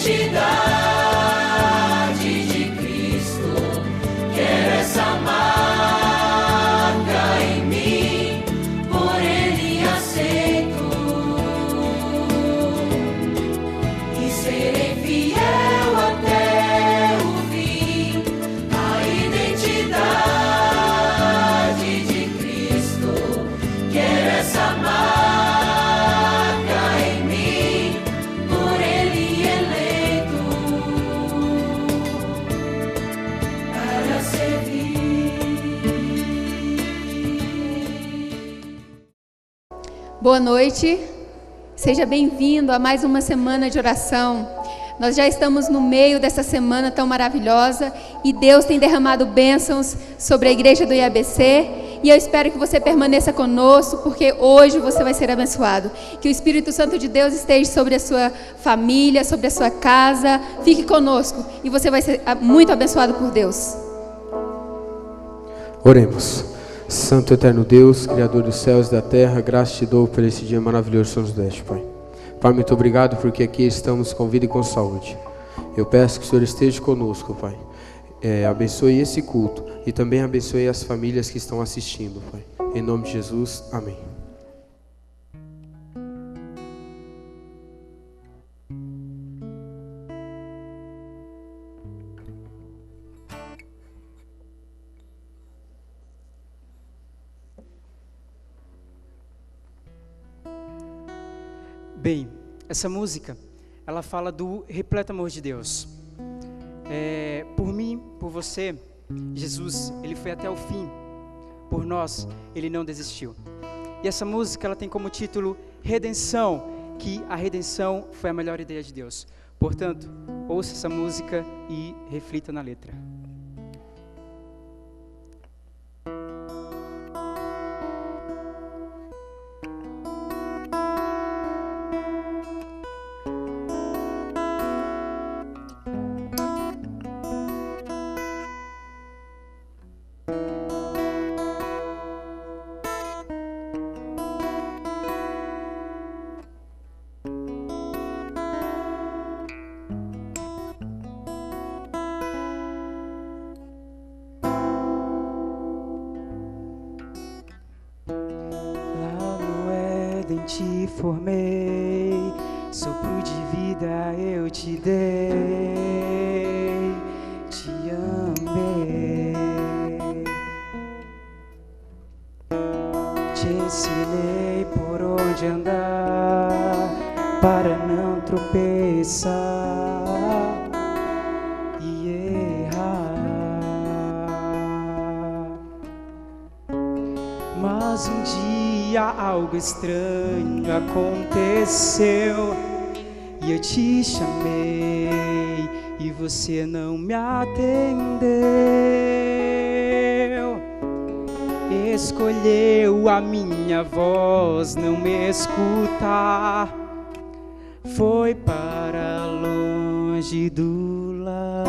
identidade de Cristo. Quero essa marca em mim, por Ele aceito. E serei fiel até o fim. A identidade de Cristo. Quero essa marca em mim, por Ele eleito, para servir. Boa noite, seja bem-vindo a mais uma semana de oração. Nós já estamos no meio dessa semana tão maravilhosa e Deus tem derramado bênçãos sobre a igreja do IABC e eu espero que você permaneça conosco, porque hoje você vai ser abençoado. Que o Espírito Santo de Deus esteja sobre a sua família, sobre a sua casa. Fique conosco e você vai ser muito abençoado por Deus. Oremos. Santo eterno Deus, Criador dos céus e da terra, graças te dou por esse dia maravilhoso que nos deste, Pai. Pai, muito obrigado porque aqui estamos com vida e com saúde. Eu peço que o Senhor esteja conosco, Pai. Abençoe esse culto e também abençoe as famílias que estão assistindo, Pai. Em nome de Jesus, amém. Bem, essa música, ela fala do repleto amor de Deus. Por mim, por você, Jesus, Ele foi até o fim. Por nós, Ele não desistiu. E essa música, ela tem como título Redenção, que a redenção foi a melhor ideia de Deus. Portanto, ouça essa música e reflita na letra. Te formei, sopro de vida eu te dei, te amei, te ensinei por onde andar, para não tropeçar e errar. Mas um dia algo estranho aconteceu e eu te chamei e você não me atendeu. Escolheu a minha voz não me escutar, foi para longe do lar.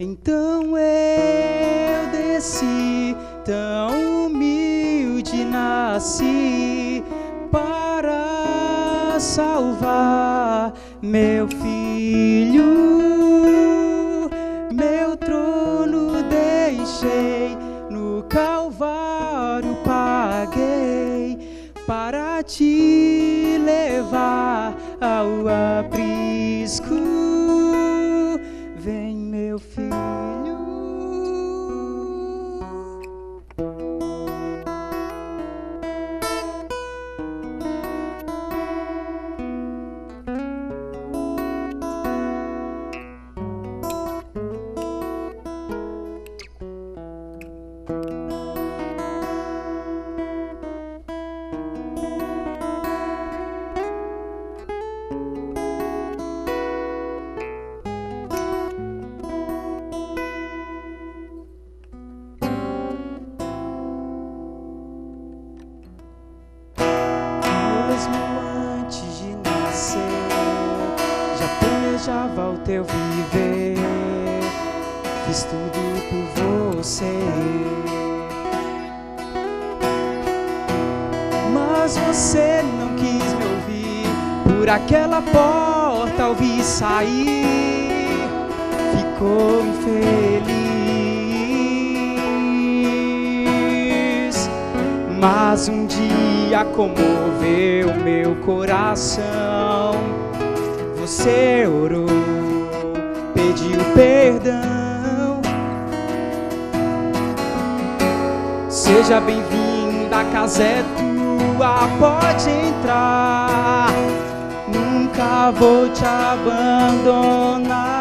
Então eu desci, tão humilde nasci, para salvar meu filho. Meu trono deixei, no Calvário paguei, para te levar ao aprisco. Vem, meu filho. Planejava o teu viver, fiz tudo por você, mas você não quis me ouvir. Por aquela porta eu vi sair, ficou infeliz. Mas um dia comoveu meu coração. Você orou, pediu perdão. Seja bem-vinda, a casa é tua, pode entrar. Nunca vou te abandonar.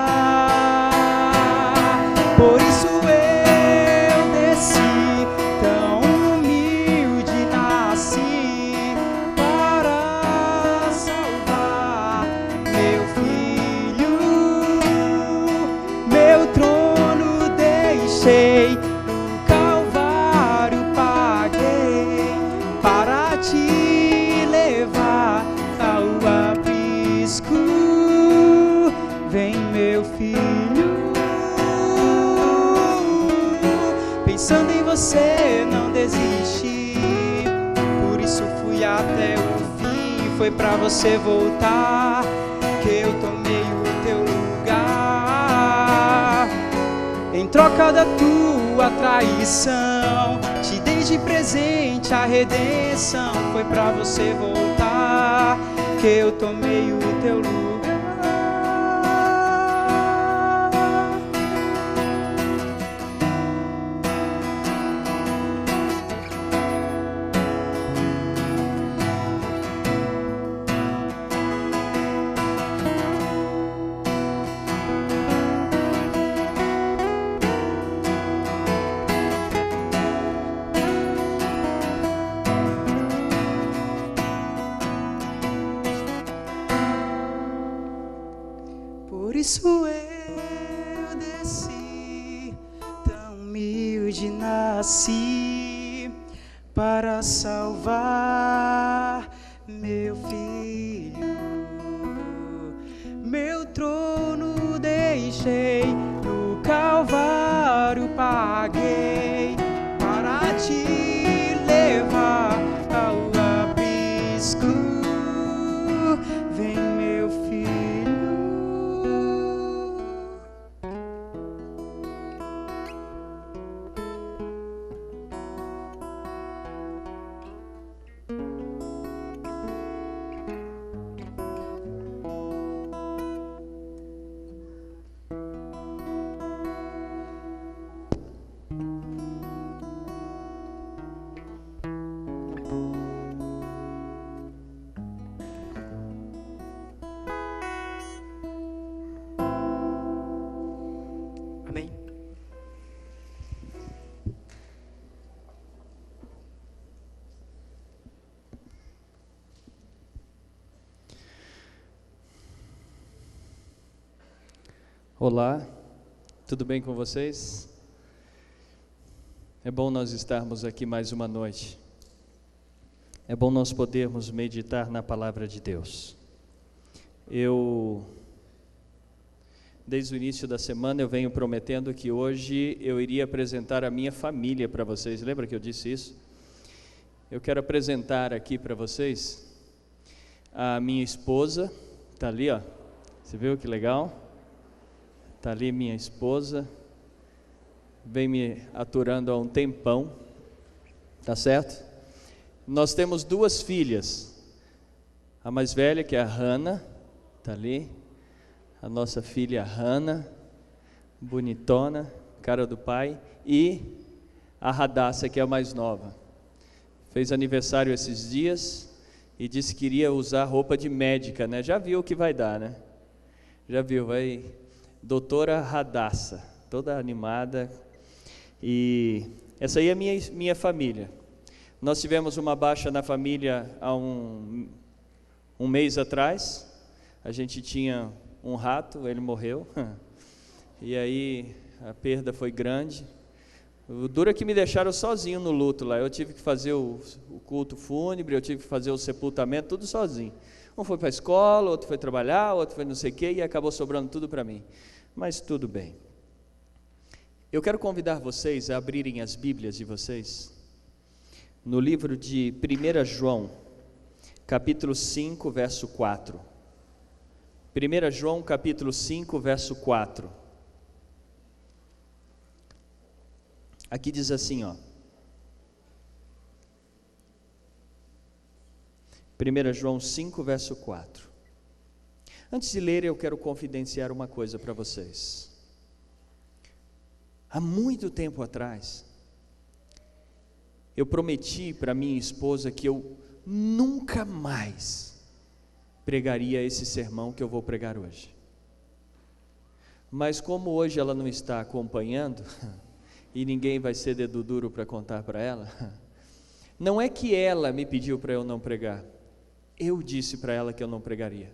Por isso eu desci, tão humilde nasci, para salvar meu filho. Meu trono deixei, no Calvário paguei, para te levar ao aprisco. Vem, meu filho. Pensando em você, não desisti, por isso fui até o fim. Foi pra você voltar que eu tomei o teu lugar. Em troca da tua traição, te dei de presente a redenção. Foi pra você voltar que eu tomei o teu lugar. Por isso eu desci, tão humilde nasci, para salvar meu filho. Meu trono deixei, no Calvário paguei, para te levar ao aprisco. Vem, meu filho. Amém. Olá, tudo bem com vocês? É bom nós estarmos aqui mais uma noite. É bom nós podermos meditar na palavra de Deus. Desde o início da semana eu venho prometendo que hoje eu iria apresentar a minha família para vocês. Lembra que eu disse isso? Eu quero apresentar aqui para vocês a minha esposa. Está ali, ó. Você viu que legal? Está ali minha esposa. Vem me aturando há um tempão. Tá certo? Nós temos duas filhas. A mais velha, que é a Hannah, está ali. A nossa filha Hannah, bonitona, cara do pai. E a Radassa, que é a mais nova. Fez aniversário esses dias e disse que iria usar roupa de médica, né? Já viu o que vai dar, né? Já viu, vai... Doutora Radassa, toda animada. E essa aí é minha família. Nós tivemos uma baixa na família há um mês atrás. A gente tinha um rato, ele morreu. E aí a perda foi grande. O duro é que me deixaram sozinho no luto lá. Eu tive que fazer o culto fúnebre, eu tive que fazer o sepultamento, tudo sozinho. Um foi para a escola, outro foi trabalhar, outro foi não sei o quê, e acabou sobrando tudo para mim. Mas tudo bem. Eu quero convidar vocês a abrirem as Bíblias de vocês no livro de 1 João, capítulo 5, verso 4. 1 João, capítulo 5, verso 4. Aqui diz assim, ó. 1 João 5, verso 4. Antes de ler, eu quero confidenciar uma coisa para vocês. Há muito tempo atrás, eu prometi para minha esposa que eu nunca mais pregaria esse sermão que eu vou pregar hoje. Mas como hoje ela não está acompanhando, e ninguém vai ser dedo duro para contar para ela, não é que ela me pediu para eu não pregar, eu disse para ela que eu não pregaria.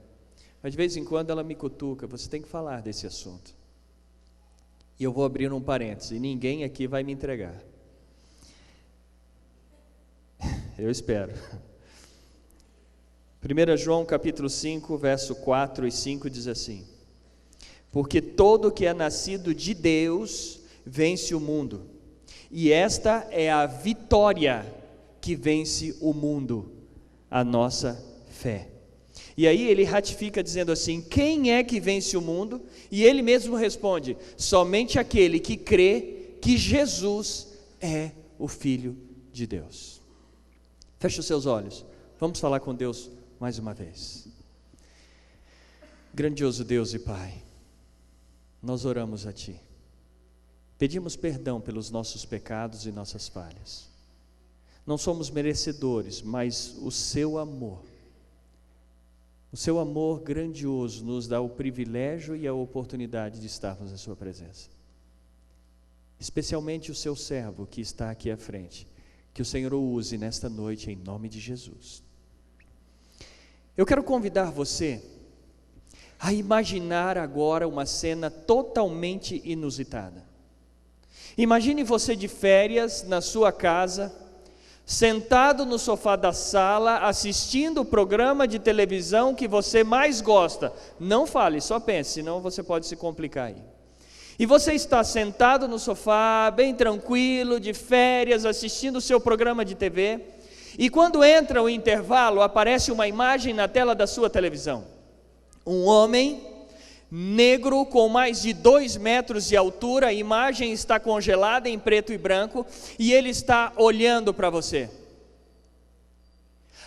Mas de vez em quando ela me cutuca, você tem que falar desse assunto. E eu vou abrir um parêntese, ninguém aqui vai me entregar. Eu espero. 1 João capítulo 5, verso 4 e 5 diz assim: porque todo que é nascido de Deus vence o mundo, e esta é a vitória que vence o mundo, a nossa fé. E aí ele ratifica dizendo assim: quem é que vence o mundo? E ele mesmo responde: somente aquele que crê que Jesus é o Filho de Deus. Feche os seus olhos, vamos falar com Deus mais uma vez. Grandioso Deus e Pai, nós oramos a Ti, pedimos perdão pelos nossos pecados e nossas falhas. Não somos merecedores, mas o Seu amor grandioso nos dá o privilégio e a oportunidade de estarmos em Sua presença. Especialmente o Seu servo que está aqui à frente, que o Senhor o use nesta noite em nome de Jesus. Eu quero convidar você a imaginar agora uma cena totalmente inusitada. Imagine você de férias na sua casa, sentado no sofá da sala, assistindo o programa de televisão que você mais gosta. Não fale, só pense, senão você pode se complicar aí. E você está sentado no sofá, bem tranquilo, de férias, assistindo o seu programa de TV, e quando entra o intervalo, aparece uma imagem na tela da sua televisão. Um homem negro com mais de 2 metros de altura, a imagem está congelada em preto e branco, e ele está olhando para você.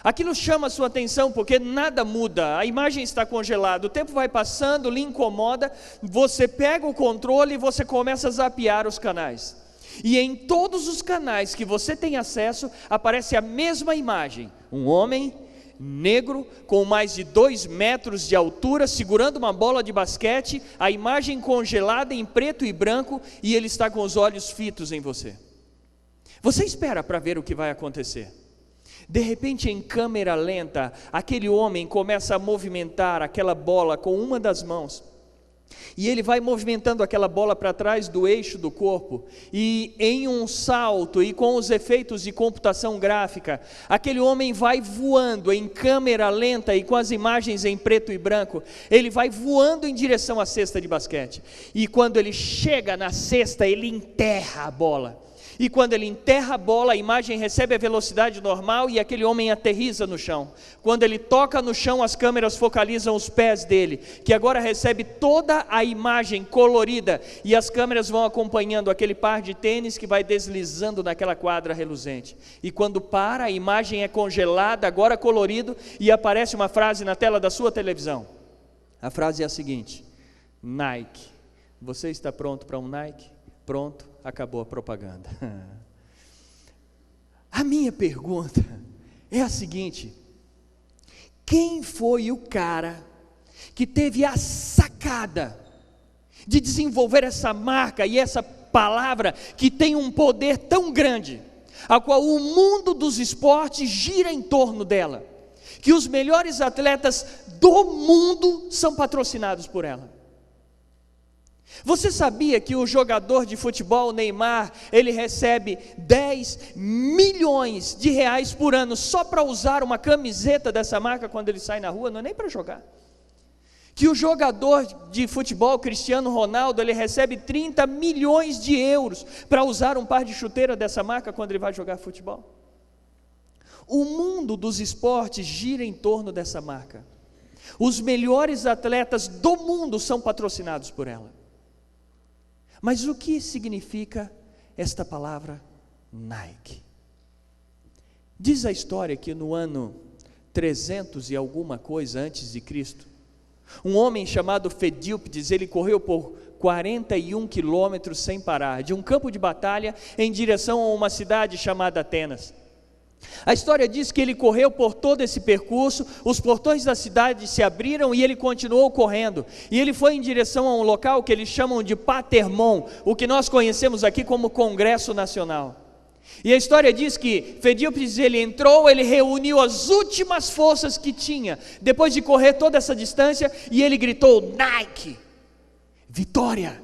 Aquilo chama a sua atenção porque nada muda, a imagem está congelada, o tempo vai passando, lhe incomoda, você pega o controle e você começa a zapear os canais. E em todos os canais que você tem acesso, aparece a mesma imagem, um homem negro com mais de 2 metros de altura, segurando uma bola de basquete, a imagem congelada em preto e branco, e ele está com os olhos fitos em você. Você espera para ver o que vai acontecer. De repente, em câmera lenta, aquele homem começa a movimentar aquela bola com uma das mãos, e ele vai movimentando aquela bola para trás do eixo do corpo, e em um salto e com os efeitos de computação gráfica, aquele homem vai voando em câmera lenta e com as imagens em preto e branco, ele vai voando em direção à cesta de basquete, e quando ele chega na cesta, ele enterra a bola. E quando ele enterra a bola, a imagem recebe a velocidade normal e aquele homem aterriza no chão. Quando ele toca no chão, as câmeras focalizam os pés dele, que agora recebe toda a imagem colorida, e as câmeras vão acompanhando aquele par de tênis que vai deslizando naquela quadra reluzente. E quando para, a imagem é congelada, agora colorido, e aparece uma frase na tela da sua televisão. A frase é a seguinte: Nike. Você está pronto para um Nike? Pronto. Acabou a propaganda. A minha pergunta é a seguinte: quem foi o cara que teve a sacada de desenvolver essa marca e essa palavra que tem um poder tão grande, a qual o mundo dos esportes gira em torno dela, que os melhores atletas do mundo são patrocinados por ela? Você sabia que o jogador de futebol Neymar, ele recebe 10 milhões de reais por ano só para usar uma camiseta dessa marca quando ele sai na rua, não é nem para jogar? Que o jogador de futebol Cristiano Ronaldo, ele recebe 30 milhões de euros para usar um par de chuteira dessa marca quando ele vai jogar futebol? O mundo dos esportes gira em torno dessa marca. Os melhores atletas do mundo são patrocinados por ela. Mas o que significa esta palavra Nike? Diz a história que no ano 300 e alguma coisa antes de Cristo, um homem chamado Fedílpides, ele correu por 41 quilômetros sem parar, de um campo de batalha em direção a uma cidade chamada Atenas. A história diz que ele correu por todo esse percurso, os portões da cidade se abriram e ele continuou correndo. E ele foi em direção a um local que eles chamam de Patermon, o que nós conhecemos aqui como Congresso Nacional. E a história diz que Fedílpides, ele entrou, ele reuniu as últimas forças que tinha, depois de correr toda essa distância, e ele gritou: Nike, vitória!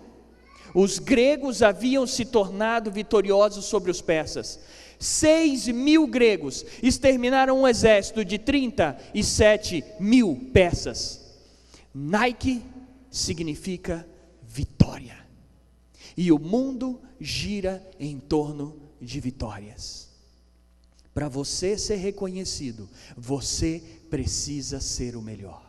Os gregos haviam se tornado vitoriosos sobre os persas. 6.000 gregos exterminaram um exército de 37.000 persas. Nike significa vitória. E o mundo gira em torno de vitórias. Para você ser reconhecido, você precisa ser o melhor.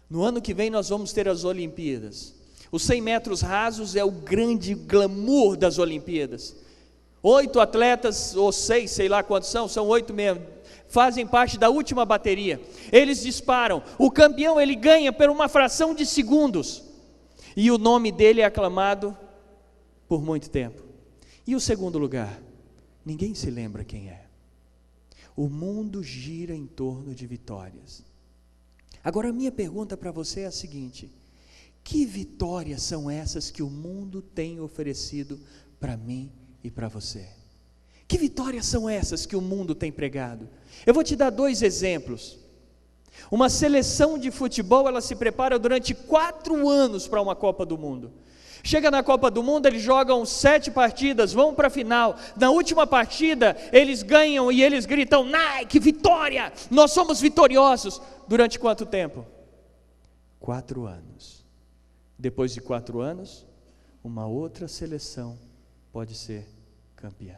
No ano que vem nós vamos ter as Olimpíadas. Os 100 metros rasos é o grande glamour das Olimpíadas. 8 atletas, ou 6, sei lá quantos são 8 mesmo, fazem parte da última bateria. Eles disparam, o campeão ele ganha por uma fração de segundos, e o nome dele é aclamado por muito tempo. E o segundo lugar, ninguém se lembra quem é. O mundo gira em torno de vitórias. Agora a minha pergunta para você é a seguinte: que vitórias são essas que o mundo tem oferecido para mim e para você? Que vitórias são essas que o mundo tem pregado? Eu vou te dar 2 exemplos. Uma seleção de futebol, ela se prepara durante 4 anos para uma Copa do Mundo. Chega na Copa do Mundo, eles jogam 7 partidas, vão para a final. Na última partida, eles ganham e eles gritam: Nike, vitória! Nós somos vitoriosos. Durante quanto tempo? 4 anos. Depois de 4 anos, uma outra seleção pode ser campeã.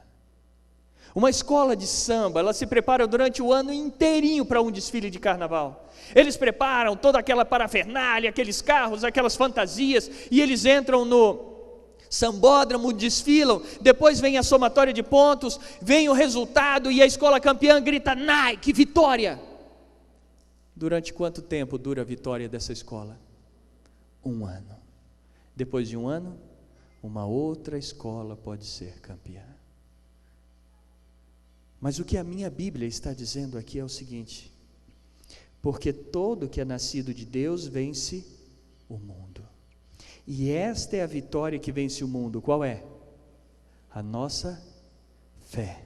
Uma escola de samba, ela se prepara durante o ano inteirinho para um desfile de carnaval. Eles preparam toda aquela parafernália, aqueles carros, aquelas fantasias, e eles entram no sambódromo, desfilam, depois vem a somatória de pontos, vem o resultado e a escola campeã grita: Nike, vitória! Durante quanto tempo dura a vitória dessa escola? 1 ano. Depois de 1 ano, uma outra escola pode ser campeã. Mas o que a minha Bíblia está dizendo aqui é o seguinte: porque todo que é nascido de Deus vence o mundo. E esta é a vitória que vence o mundo. Qual é? A nossa fé.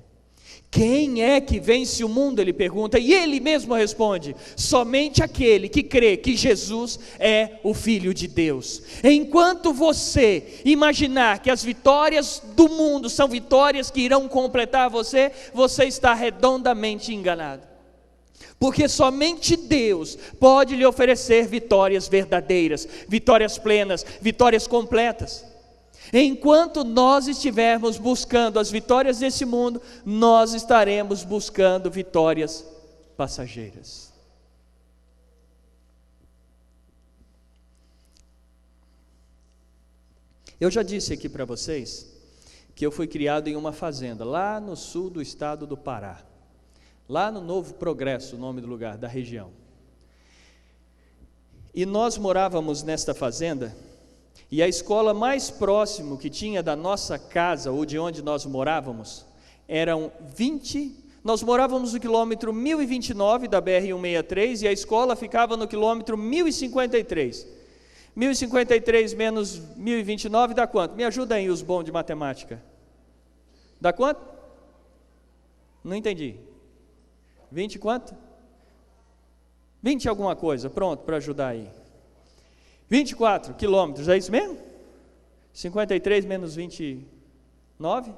Quem é que vence o mundo? Ele pergunta, e ele mesmo responde: somente aquele que crê que Jesus é o Filho de Deus. Enquanto você imaginar que as vitórias do mundo são vitórias que irão completar você, você está redondamente enganado. Porque somente Deus pode lhe oferecer vitórias verdadeiras, vitórias plenas, vitórias completas. Enquanto nós estivermos buscando as vitórias desse mundo, nós estaremos buscando vitórias passageiras. Eu já disse aqui para vocês que eu fui criado em uma fazenda lá no sul do estado do Pará, lá no Novo Progresso, o nome do lugar, da região. E nós morávamos nesta fazenda, e a escola mais próxima que tinha da nossa casa, ou de onde nós morávamos, eram 20, nós morávamos no quilômetro 1029 da BR-163, e a escola ficava no quilômetro 1053. 1053 menos 1029 dá quanto? Me ajuda aí os bons de matemática. Dá quanto? Não entendi. 20 quanto? 20 alguma coisa, pronto, para ajudar aí. 24 quilômetros, é isso mesmo? 53 menos 29?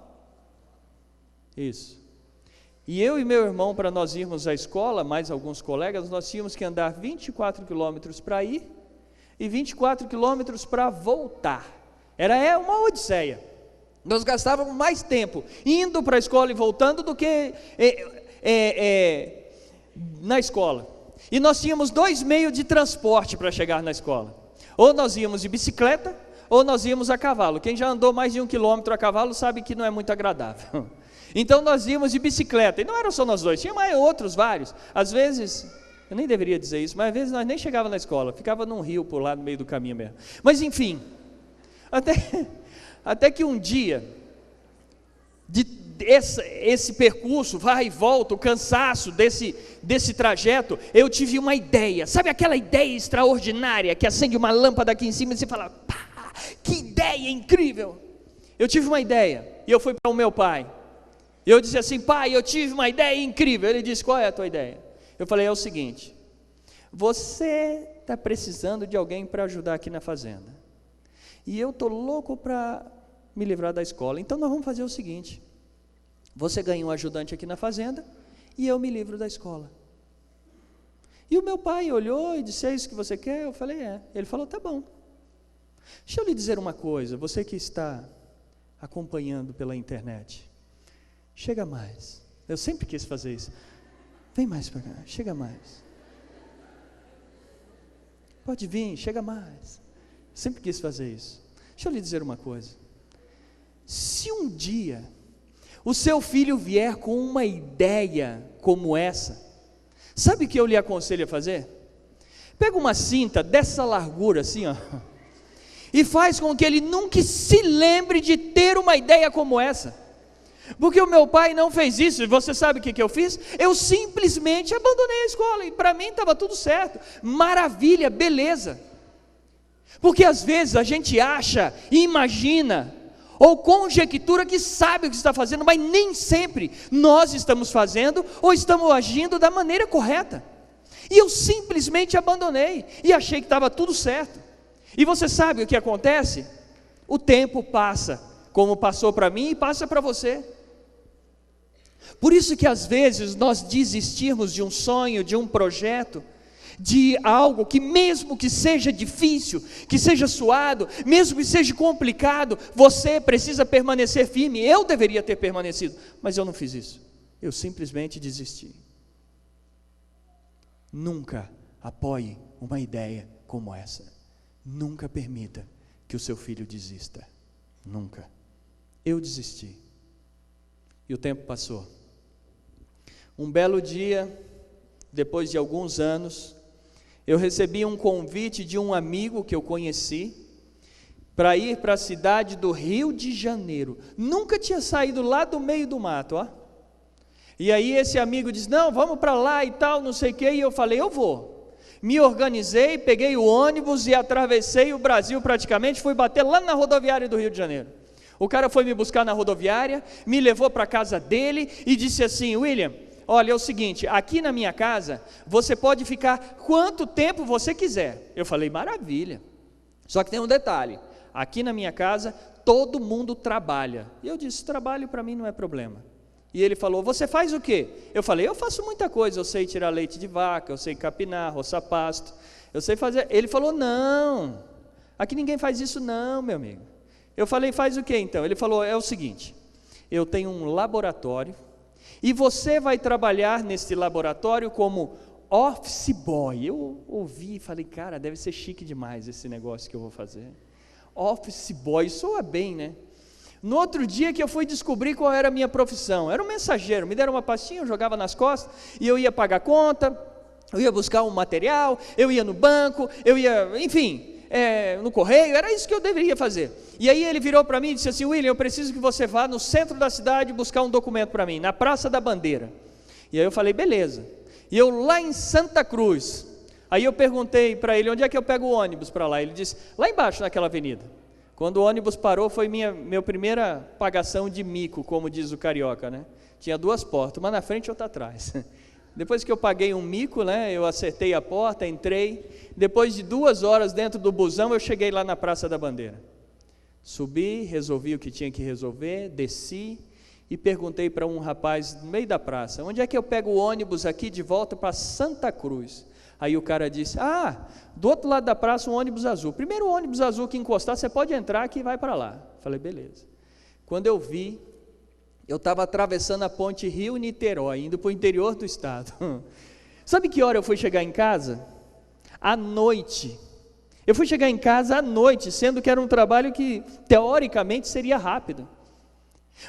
Isso. E eu e meu irmão, para nós irmos à escola, mais alguns colegas, nós tínhamos que andar 24 quilômetros para ir e 24 quilômetros para voltar. Era uma odisseia. Nós gastávamos mais tempo indo para a escola e voltando do que... na escola. E nós tínhamos 2 meios de transporte para chegar na escola. Ou nós íamos de bicicleta, ou nós íamos a cavalo. Quem já andou mais de 1 quilômetro a cavalo sabe que não é muito agradável. Então nós íamos de bicicleta, e não eram só nós dois, tinha mais outros, vários. Às vezes, eu nem deveria dizer isso, mas às vezes nós nem chegávamos na escola, ficava num rio por lá no meio do caminho mesmo. Mas enfim, até que um dia, esse percurso, vai e volta, o cansaço desse trajeto, eu tive uma ideia. Sabe aquela ideia extraordinária, que acende uma lâmpada aqui em cima e você fala, pá, que ideia incrível. Eu tive uma ideia, e eu fui para o meu pai. Eu disse assim, pai, eu tive uma ideia incrível. Ele disse, qual é a tua ideia? Eu falei, é o seguinte, você está precisando de alguém para ajudar aqui na fazenda, e eu estou louco para me livrar da escola, então nós vamos fazer o seguinte, você ganha um ajudante aqui na fazenda, e eu me livro da escola. E o meu pai olhou e disse, é isso que você quer? Eu falei, é. Ele falou, tá bom. Deixa eu lhe dizer uma coisa, você que está acompanhando pela internet, chega mais. Eu sempre quis fazer isso. Vem mais para cá, chega mais. Pode vir, chega mais. Sempre quis fazer isso. Deixa eu lhe dizer uma coisa. Se um dia o seu filho vier com uma ideia como essa, sabe o que eu lhe aconselho a fazer? Pega uma cinta dessa largura assim, ó, e faz com que ele nunca se lembre de ter uma ideia como essa. Porque o meu pai não fez isso, e você sabe o que eu fiz? Eu simplesmente abandonei a escola, e para mim estava tudo certo, maravilha, beleza. Porque às vezes a gente acha, imagina, ou conjectura que sabe o que está fazendo, mas nem sempre nós estamos fazendo, ou estamos agindo da maneira correta. E eu simplesmente abandonei, e achei que estava tudo certo. E você sabe o que acontece? O tempo passa, como passou para mim e passa para você. Por isso que às vezes nós desistirmos de um sonho, de um projeto, de algo que mesmo que seja difícil, que seja suado, mesmo que seja complicado, você precisa permanecer firme. Eu deveria ter permanecido, mas eu não fiz isso. Eu simplesmente desisti. Nunca apoie uma ideia como essa. Nunca permita que o seu filho desista. Nunca. Eu desisti. E o tempo passou. Um belo dia, depois de alguns anos, eu recebi um convite de um amigo que eu conheci para ir para a cidade do Rio de Janeiro. Nunca tinha saído lá do meio do mato, ó. E aí esse amigo disse, não, vamos para lá e tal, não sei o que, e eu falei, eu vou. Me organizei, peguei o ônibus e atravessei o Brasil praticamente, fui bater lá na rodoviária do Rio de Janeiro. O cara foi me buscar na rodoviária, me levou para a casa dele e disse assim, William, olha, é o seguinte, aqui na minha casa, você pode ficar quanto tempo você quiser. Eu falei, maravilha. Só que tem um detalhe, aqui na minha casa, todo mundo trabalha. E eu disse, trabalho para mim não é problema. E ele falou, você faz o quê? Eu falei, eu faço muita coisa, eu sei tirar leite de vaca, eu sei capinar, roçar pasto, eu sei fazer. Ele falou, não, aqui ninguém faz isso não, meu amigo. Eu falei, faz o quê então? Ele falou, é o seguinte, eu tenho um laboratório, e você vai trabalhar nesse laboratório como office boy. Eu ouvi e falei, cara, deve ser chique demais esse negócio que eu vou fazer. Office boy, soa bem, né? No outro dia que eu fui descobrir qual era a minha profissão, era um mensageiro, me deram uma pastinha, eu jogava nas costas, e eu ia pagar conta, eu ia buscar um material, eu ia no banco, eu ia, enfim, no correio, era isso que eu deveria fazer. E aí ele virou para mim e disse assim, William, eu preciso que você vá no centro da cidade buscar um documento para mim, na Praça da Bandeira. E aí eu falei, beleza. E eu lá em Santa Cruz, aí eu perguntei para ele, onde é que eu pego o ônibus para lá? Ele disse, lá embaixo naquela avenida. Quando o ônibus parou, foi minha primeira pagação de mico, como diz o carioca, né? Tinha 2 portas, uma na frente e outra atrás. Depois que eu paguei um mico, né, eu acertei a porta, entrei. Depois de 2 horas dentro do busão, eu cheguei lá na Praça da Bandeira. Subi, resolvi o que tinha que resolver, desci e perguntei para um rapaz no meio da praça, onde é que eu pego o ônibus aqui de volta para Santa Cruz? Aí o cara disse, do outro lado da praça um ônibus azul. Primeiro ônibus azul que encostar, você pode entrar que vai para lá. Falei, beleza. Quando eu vi, Eu estava atravessando a ponte Rio-Niterói, indo para o interior do estado. Sabe que hora eu fui chegar em casa? À noite. Eu fui chegar em casa à noite, sendo que era um trabalho que teoricamente seria rápido.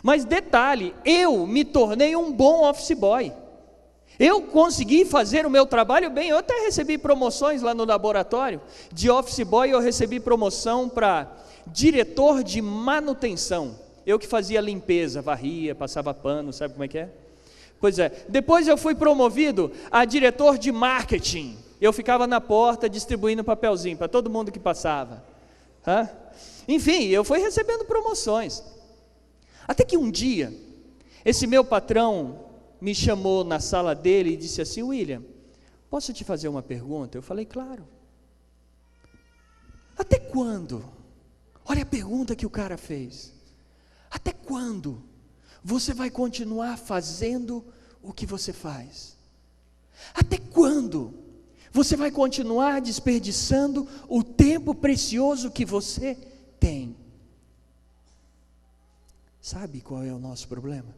Mas detalhe, eu me tornei um bom office boy. Eu consegui fazer o meu trabalho bem. Eu até recebi promoções lá no laboratório. De office boy eu recebi promoção para diretor de manutenção. Eu que fazia limpeza, varria, passava pano, sabe como é que é? Pois é, depois eu fui promovido a diretor de marketing. Eu ficava na porta distribuindo papelzinho para todo mundo que passava. Enfim, eu fui recebendo promoções. Até que um dia, esse meu patrão me chamou na sala dele e disse assim: William, posso te fazer uma pergunta? Eu falei, claro. Até quando? Olha a pergunta que o cara fez. Até quando você vai continuar fazendo o que você faz? Até quando você vai continuar desperdiçando o tempo precioso que você tem? Sabe qual é o nosso problema?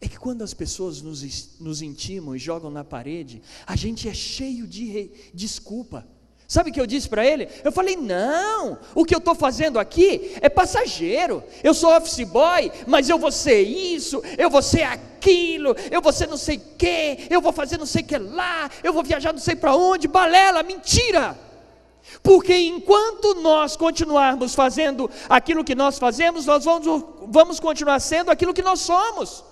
É que quando as pessoas nos intimam e jogam na parede, a gente é cheio de desculpa. Sabe o que eu disse para ele? Eu falei, não, o que eu estou fazendo aqui é passageiro. Eu sou office boy, mas eu vou ser isso, eu vou ser aquilo, eu vou ser não sei o que, eu vou fazer não sei o que lá, eu vou viajar não sei para onde, balela, mentira. Porque enquanto nós continuarmos fazendo aquilo que nós fazemos, nós vamos continuar sendo aquilo que nós somos.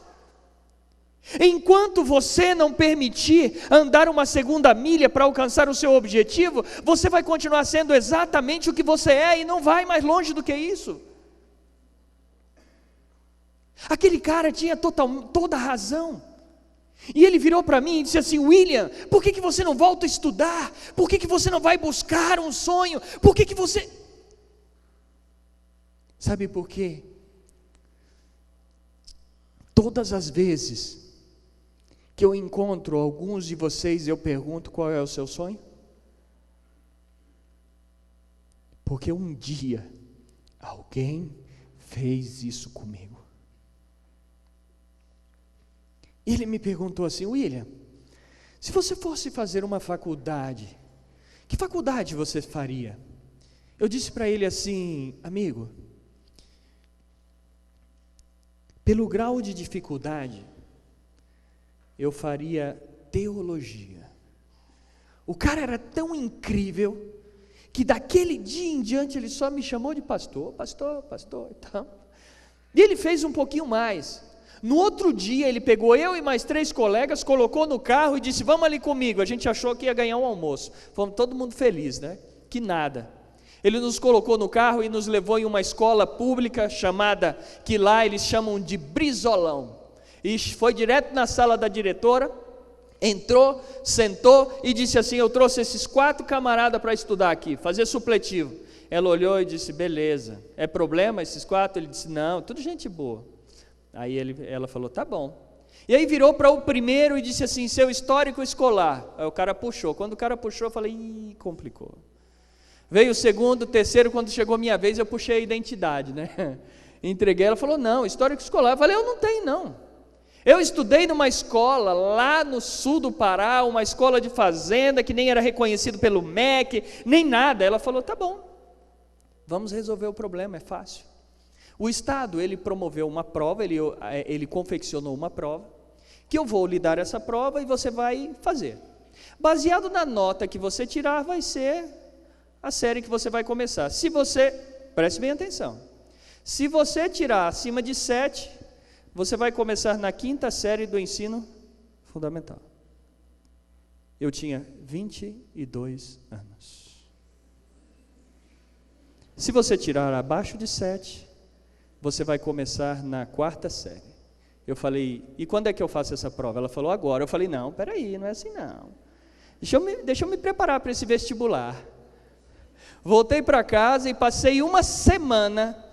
Enquanto você não permitir andar uma segunda milha para alcançar o seu objetivo, você vai continuar sendo exatamente o que você é e não vai mais longe do que isso. Aquele cara tinha toda a razão. E ele virou para mim e disse assim: William, por que você não volta a estudar? Por que você não vai buscar um sonho? Por que você... Sabe por quê? Todas as vezes que eu encontro alguns de vocês, eu pergunto: qual é o seu sonho? Porque um dia alguém fez isso comigo. E ele me perguntou assim: William, se você fosse fazer uma faculdade, que faculdade você faria? Eu disse para ele assim: amigo, pelo grau de dificuldade, eu faria teologia. O cara era tão incrível que daquele dia em diante ele só me chamou de pastor e tal. E ele fez um pouquinho mais. No outro dia ele pegou eu e mais 3 colegas, colocou no carro e disse: vamos ali comigo. A gente achou que ia ganhar um almoço. Fomos todo mundo feliz, né? Que nada. Ele nos colocou no carro e nos levou em uma escola pública chamada, que lá eles chamam de Brizolão. E foi direto na sala da diretora, entrou, sentou e disse assim: eu trouxe esses 4 camaradas para estudar aqui, fazer supletivo. Ela olhou e disse: beleza, é problema esses 4? Ele disse: não, tudo gente boa. Aí ela falou: tá bom. E aí virou para o primeiro e disse assim: seu histórico escolar. Aí o cara puxou. Quando o cara puxou, eu falei: ih, complicou. Veio o segundo, o terceiro. Quando chegou a minha vez, eu puxei a identidade, né? Entreguei. Ela falou: não, histórico escolar. Eu falei: eu não tenho, não. Eu estudei numa escola lá no sul do Pará, uma escola de fazenda que nem era reconhecido pelo MEC, nem nada. Ela falou: tá bom, vamos resolver o problema, é fácil. O Estado, ele promoveu uma prova, ele confeccionou uma prova, que eu vou lhe dar essa prova e você vai fazer. Baseado na nota que você tirar, vai ser a série que você vai começar. Se você, preste bem atenção, se você tirar acima de 7, você vai começar na 5ª série do ensino fundamental. Eu tinha 22 anos. Se você tirar abaixo de 7, você vai começar na 4ª série. Eu falei: e quando é que eu faço essa prova? Ela falou: agora. Eu falei: não, peraí, não é assim não. Deixa eu me preparar para esse vestibular. Voltei para casa e passei uma semana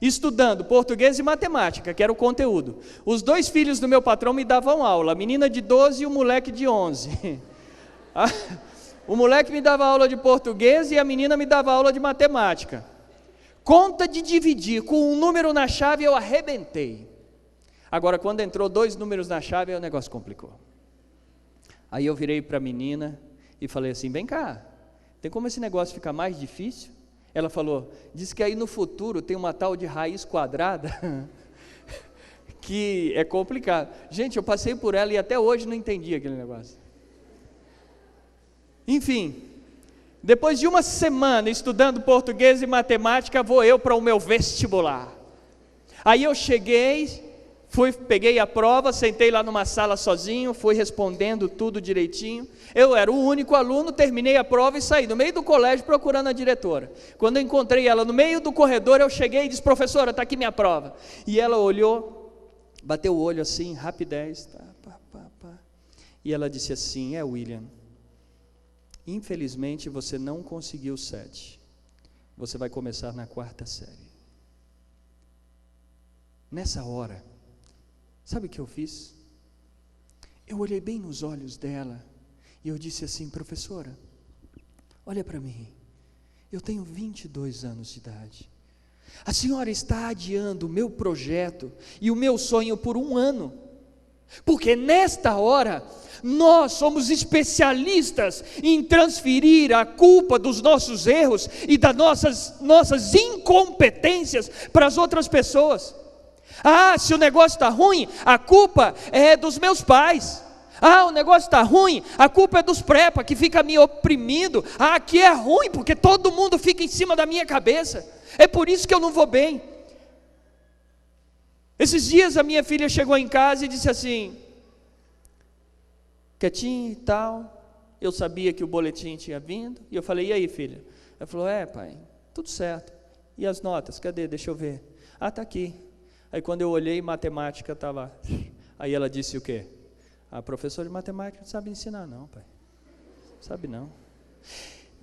estudando português e matemática, que era o conteúdo. Os 2 filhos do meu patrão me davam aula, a menina de 12 e o moleque de 11. O moleque me dava aula de português e a menina me dava aula de matemática. Conta de dividir com um número na chave eu arrebentei. Agora, quando entrou 2 números na chave, aí o negócio complicou. Aí eu virei para a menina e falei assim, vem cá, tem como esse negócio ficar mais difícil? Ela falou, diz que aí no futuro tem uma tal de raiz quadrada, que é complicado. Gente, eu passei por ela e até hoje não entendi aquele negócio. Enfim, depois de uma semana estudando português e matemática, vou eu para o meu vestibular. Aí eu cheguei, peguei a prova, sentei lá numa sala sozinho, fui respondendo tudo direitinho. Eu era o único aluno, terminei a prova e saí no meio do colégio procurando a diretora. Quando eu encontrei ela no meio do corredor, eu cheguei e disse, professora, está aqui minha prova. E ela olhou, bateu o olho assim, rapidez, e ela disse assim, William, infelizmente você não conseguiu 7, você vai começar na 4ª série. Nessa hora, sabe o que eu fiz? Eu olhei bem nos olhos dela e eu disse assim, professora, olha para mim, eu tenho 22 anos de idade, a senhora está adiando o meu projeto e o meu sonho por 1 ano, porque nesta hora, nós somos especialistas em transferir a culpa dos nossos erros e das nossas incompetências para as outras pessoas. Se o negócio está ruim, a culpa é dos meus pais. O negócio está ruim, a culpa é dos prepa que fica me oprimindo. Aqui é ruim porque todo mundo fica em cima da minha cabeça. É por isso que eu não vou bem. Esses dias a minha filha chegou em casa e disse assim, quietinho e tal, eu sabia que o boletim tinha vindo, e eu falei, e aí filha? Ela falou, pai, tudo certo, e as notas, cadê, deixa eu ver, tá aqui. Aí quando eu olhei, matemática estava, aí ela disse o quê? A professora de matemática não sabe ensinar não, pai, não sabe não.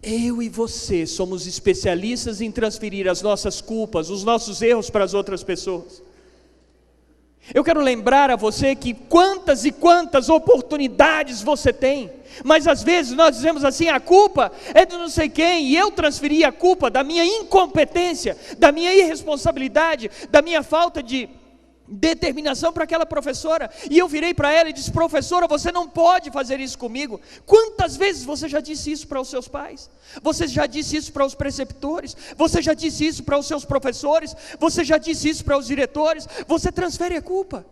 Eu e você somos especialistas em transferir as nossas culpas, os nossos erros para as outras pessoas. Eu quero lembrar a você que quantas e quantas oportunidades você tem, mas às vezes nós dizemos assim, a culpa é de não sei quem, e eu transferi a culpa da minha incompetência, da minha irresponsabilidade, da minha falta de determinação para aquela professora, e eu virei para ela e disse, professora, você não pode fazer isso comigo. Quantas vezes você já disse isso para os seus pais? Você já disse isso para os preceptores? Você já disse isso para os seus professores? Você já disse isso para os diretores? Você transfere a culpa.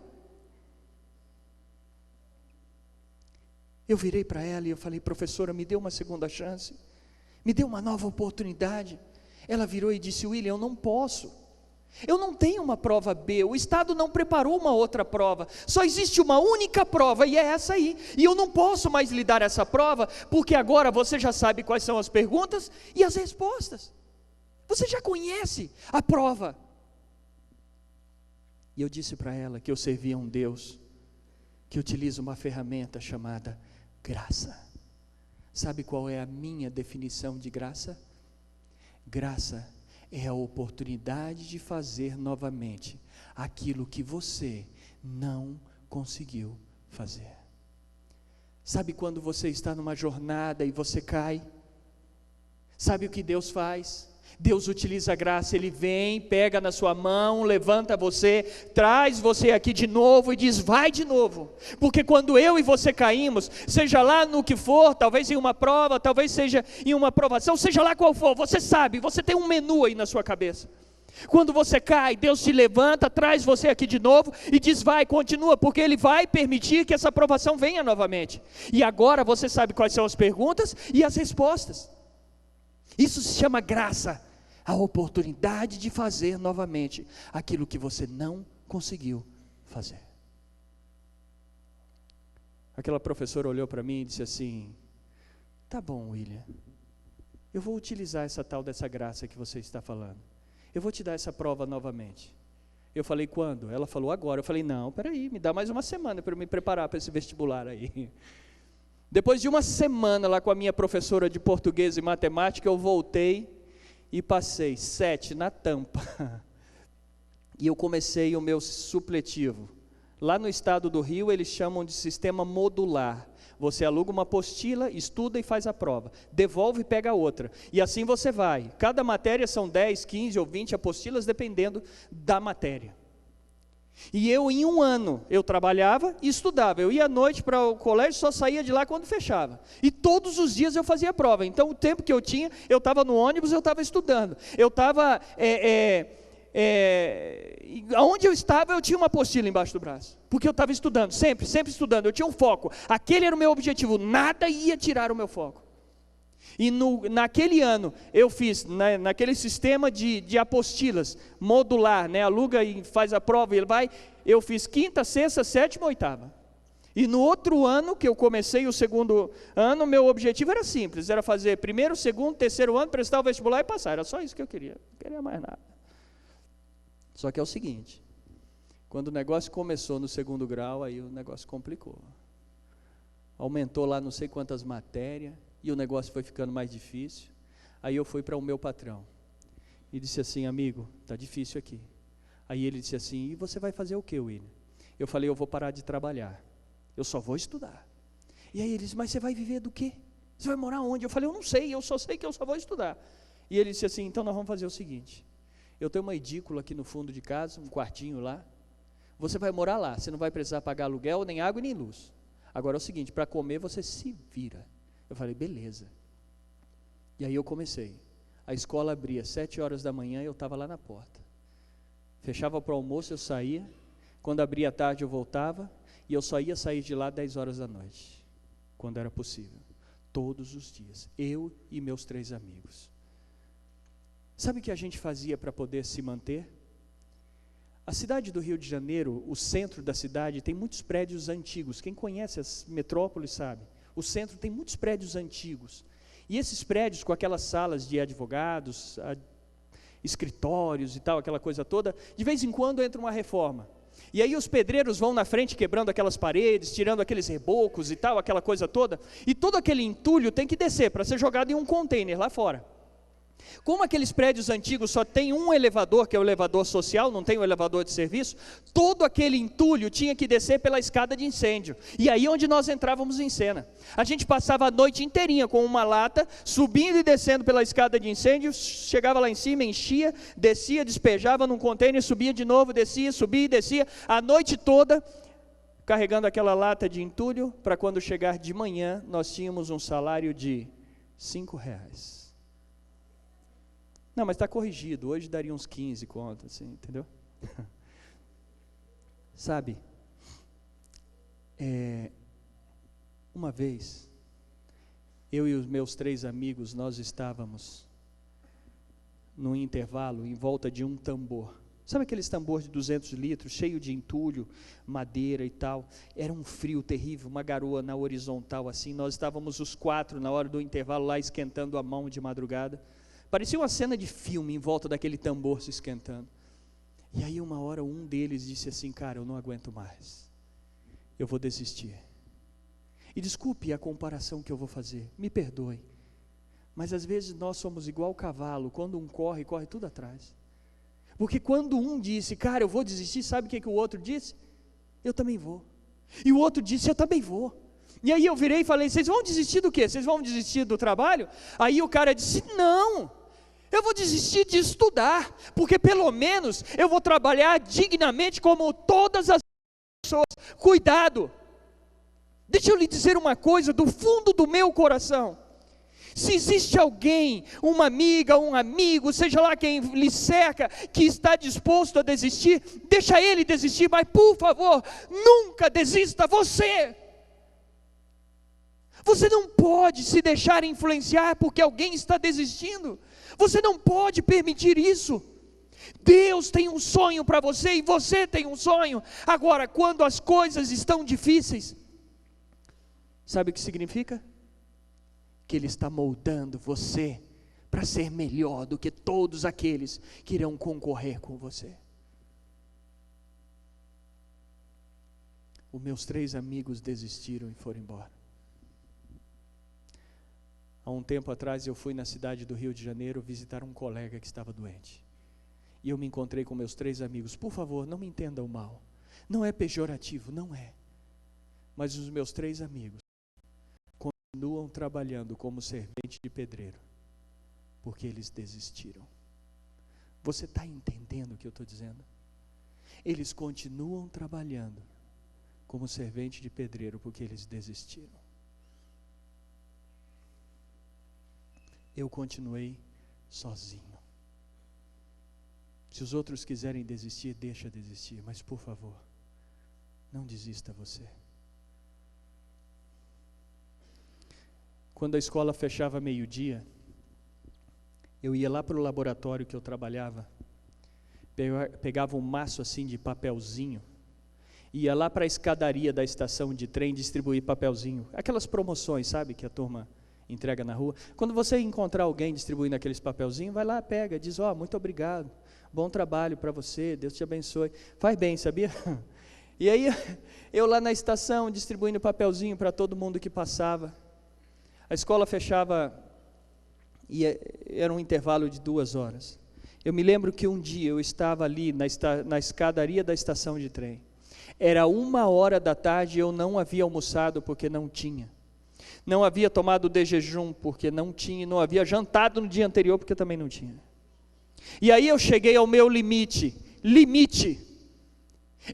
Eu virei para ela e eu falei, professora, me dê uma segunda chance, me dê uma nova oportunidade. Ela virou e disse, William, eu não posso. Eu não tenho uma prova B, o Estado não preparou uma outra prova, só existe uma única prova e é essa aí, e eu não posso mais lhe dar essa prova, porque agora você já sabe quais são as perguntas e as respostas, você já conhece a prova. E eu disse para ela que eu servia a um Deus que utiliza uma ferramenta chamada graça. Sabe qual é a minha definição de graça? Graça é a oportunidade de fazer novamente aquilo que você não conseguiu fazer. Sabe quando você está numa jornada e você cai? Sabe o que Deus faz? Deus utiliza a graça, Ele vem, pega na sua mão, levanta você, traz você aqui de novo e diz, vai de novo, porque quando eu e você caímos, seja lá no que for, talvez em uma prova, talvez seja em uma aprovação, seja lá qual for, você sabe, você tem um menu aí na sua cabeça. Quando você cai, Deus te levanta, traz você aqui de novo e diz, vai, continua, porque Ele vai permitir que essa aprovação venha novamente. E agora você sabe quais são as perguntas e as respostas. Isso se chama graça, a oportunidade de fazer novamente aquilo que você não conseguiu fazer. Aquela professora olhou para mim e disse assim, tá bom, William, eu vou utilizar essa tal dessa graça que você está falando, eu vou te dar essa prova novamente. Eu falei, quando? Ela falou, agora. Eu falei, não, peraí, me dá mais uma semana para eu me preparar para esse vestibular aí. Depois de uma semana lá com a minha professora de português e matemática, eu voltei e passei 7 na tampa. E eu comecei o meu supletivo. Lá no estado do Rio, eles chamam de sistema modular. Você aluga uma apostila, estuda e faz a prova. Devolve e pega outra. E assim você vai. Cada matéria são 10, 15 ou 20 apostilas, dependendo da matéria. E eu, em um ano, eu trabalhava e estudava. Eu ia à noite para o colégio, só saía de lá quando fechava. E todos os dias eu fazia prova. Então, o tempo que eu tinha, eu estava no ônibus, eu estava estudando. Eu estava... Onde eu estava, eu tinha uma apostila embaixo do braço. Porque eu estava estudando, sempre estudando. Eu tinha um foco. Aquele era o meu objetivo. Nada ia tirar o meu foco. E naquele ano, eu fiz, naquele sistema de apostilas, modular, né? Aluga e faz a prova e ele vai. Eu fiz quinta, sexta, sétima, oitava. E no outro ano, que eu comecei o segundo ano, meu objetivo era simples, era fazer primeiro, segundo, terceiro ano, prestar o vestibular e passar. Era só isso que eu queria, não queria mais nada. Só que é o seguinte, quando o negócio começou no segundo grau, aí o negócio complicou. Aumentou lá não sei quantas matérias, e o negócio foi ficando mais difícil. Aí eu fui para o meu patrão e disse assim: amigo, está difícil aqui. Aí ele disse assim: e você vai fazer o que, William? Eu falei: eu vou parar de trabalhar, eu só vou estudar. E aí ele disse: mas você vai viver do quê? Você vai morar onde? Eu falei: eu não sei, eu só sei que eu só vou estudar. E ele disse assim: então nós vamos fazer o seguinte, eu tenho uma edícula aqui no fundo de casa, um quartinho lá, você vai morar lá, você não vai precisar pagar aluguel, nem água, nem luz. Agora é o seguinte, para comer você se vira. Eu falei: beleza. E aí eu comecei. A escola abria 7 horas da manhã e eu estava lá na porta. Fechava para o almoço, eu saía. Quando abria a tarde eu voltava. E eu só ia sair de lá 10 horas da noite, quando era possível. Todos os dias. Eu e meus 3 amigos. Sabe o que a gente fazia para poder se manter? A cidade do Rio de Janeiro, o centro da cidade, tem muitos prédios antigos. Quem conhece as metrópoles sabe. O centro tem muitos prédios antigos. E esses prédios, com aquelas salas de advogados, escritórios e tal, aquela coisa toda, de vez em quando entra uma reforma. E aí os pedreiros vão na frente quebrando aquelas paredes, tirando aqueles rebocos e tal, aquela coisa toda. E todo aquele entulho tem que descer para ser jogado em um container lá fora. Como aqueles prédios antigos só tem um elevador, que é o elevador social, não tem o elevador de serviço, todo aquele entulho tinha que descer pela escada de incêndio. E aí onde nós entrávamos em cena. A gente passava a noite inteirinha com uma lata, subindo e descendo pela escada de incêndio, chegava lá em cima, enchia, descia, despejava num container, subia de novo, descia, subia e descia, a noite toda, carregando aquela lata de entulho, para quando chegar de manhã, nós tínhamos um salário de R$5. Não, mas está corrigido, hoje daria uns 15 contas, assim, entendeu? Sabe, uma vez, eu e os meus 3 amigos, nós estávamos num intervalo em volta de um tambor. Sabe aqueles tambores de 200 litros, cheio de entulho, madeira e tal? Era um frio terrível, uma garoa na horizontal assim, nós estávamos os 4 na hora do intervalo lá esquentando a mão de madrugada. Parecia uma cena de filme em volta daquele tambor se esquentando. E aí uma hora um deles disse assim: cara, eu não aguento mais, eu vou desistir. E desculpe a comparação que eu vou fazer, me perdoe, mas às vezes nós somos igual cavalo, quando um corre, corre tudo atrás. Porque quando um disse: cara, eu vou desistir, sabe o que o outro disse? Eu também vou. E o outro disse: eu também vou. E aí eu virei e falei: vocês vão desistir do quê? Vocês vão desistir do trabalho? Aí o cara disse: não, eu vou desistir de estudar, porque pelo menos eu vou trabalhar dignamente como todas as pessoas. Cuidado, deixa eu lhe dizer uma coisa do fundo do meu coração. Se existe alguém, uma amiga, um amigo, seja lá quem lhe cerca, que está disposto a desistir, deixa ele desistir, mas por favor, nunca desista você. Você não pode se deixar influenciar porque alguém está desistindo. Você não pode permitir isso. Deus tem um sonho para você e você tem um sonho. Agora, quando as coisas estão difíceis, sabe o que significa? Que Ele está moldando você para ser melhor do que todos aqueles que irão concorrer com você. Os meus 3 amigos desistiram e foram embora. Há um tempo atrás eu fui na cidade do Rio de Janeiro visitar um colega que estava doente. E eu me encontrei com meus 3 amigos. Por favor, não me entendam mal. Não é pejorativo, não é. Mas os meus 3 amigos continuam trabalhando como servente de pedreiro, porque eles desistiram. Você está entendendo o que eu estou dizendo? eles continuam trabalhando como servente de pedreiro porque eles desistiram. Eu continuei sozinho. Se os outros quiserem desistir, deixa desistir, mas por favor, não desista você. Quando a escola fechava meio-dia, eu ia lá para o laboratório que eu trabalhava, pegava um maço assim de papelzinho, ia lá para a escadaria da estação de trem distribuir papelzinho, aquelas promoções, sabe, que a turma entrega na rua. Quando você encontrar alguém distribuindo aqueles papelzinhos, vai lá, pega, diz, muito obrigado, bom trabalho para você, Deus te abençoe. Faz bem, sabia? E aí, eu lá na estação distribuindo papelzinho para todo mundo que passava. A escola fechava, e era um intervalo de 2 horas. Eu me lembro que um dia eu estava ali na escadaria da estação de trem. Era 1h da tarde e eu não havia almoçado porque não tinha. Não havia tomado de jejum porque não tinha. Não havia jantado no dia anterior porque também não tinha. E aí eu cheguei ao meu limite.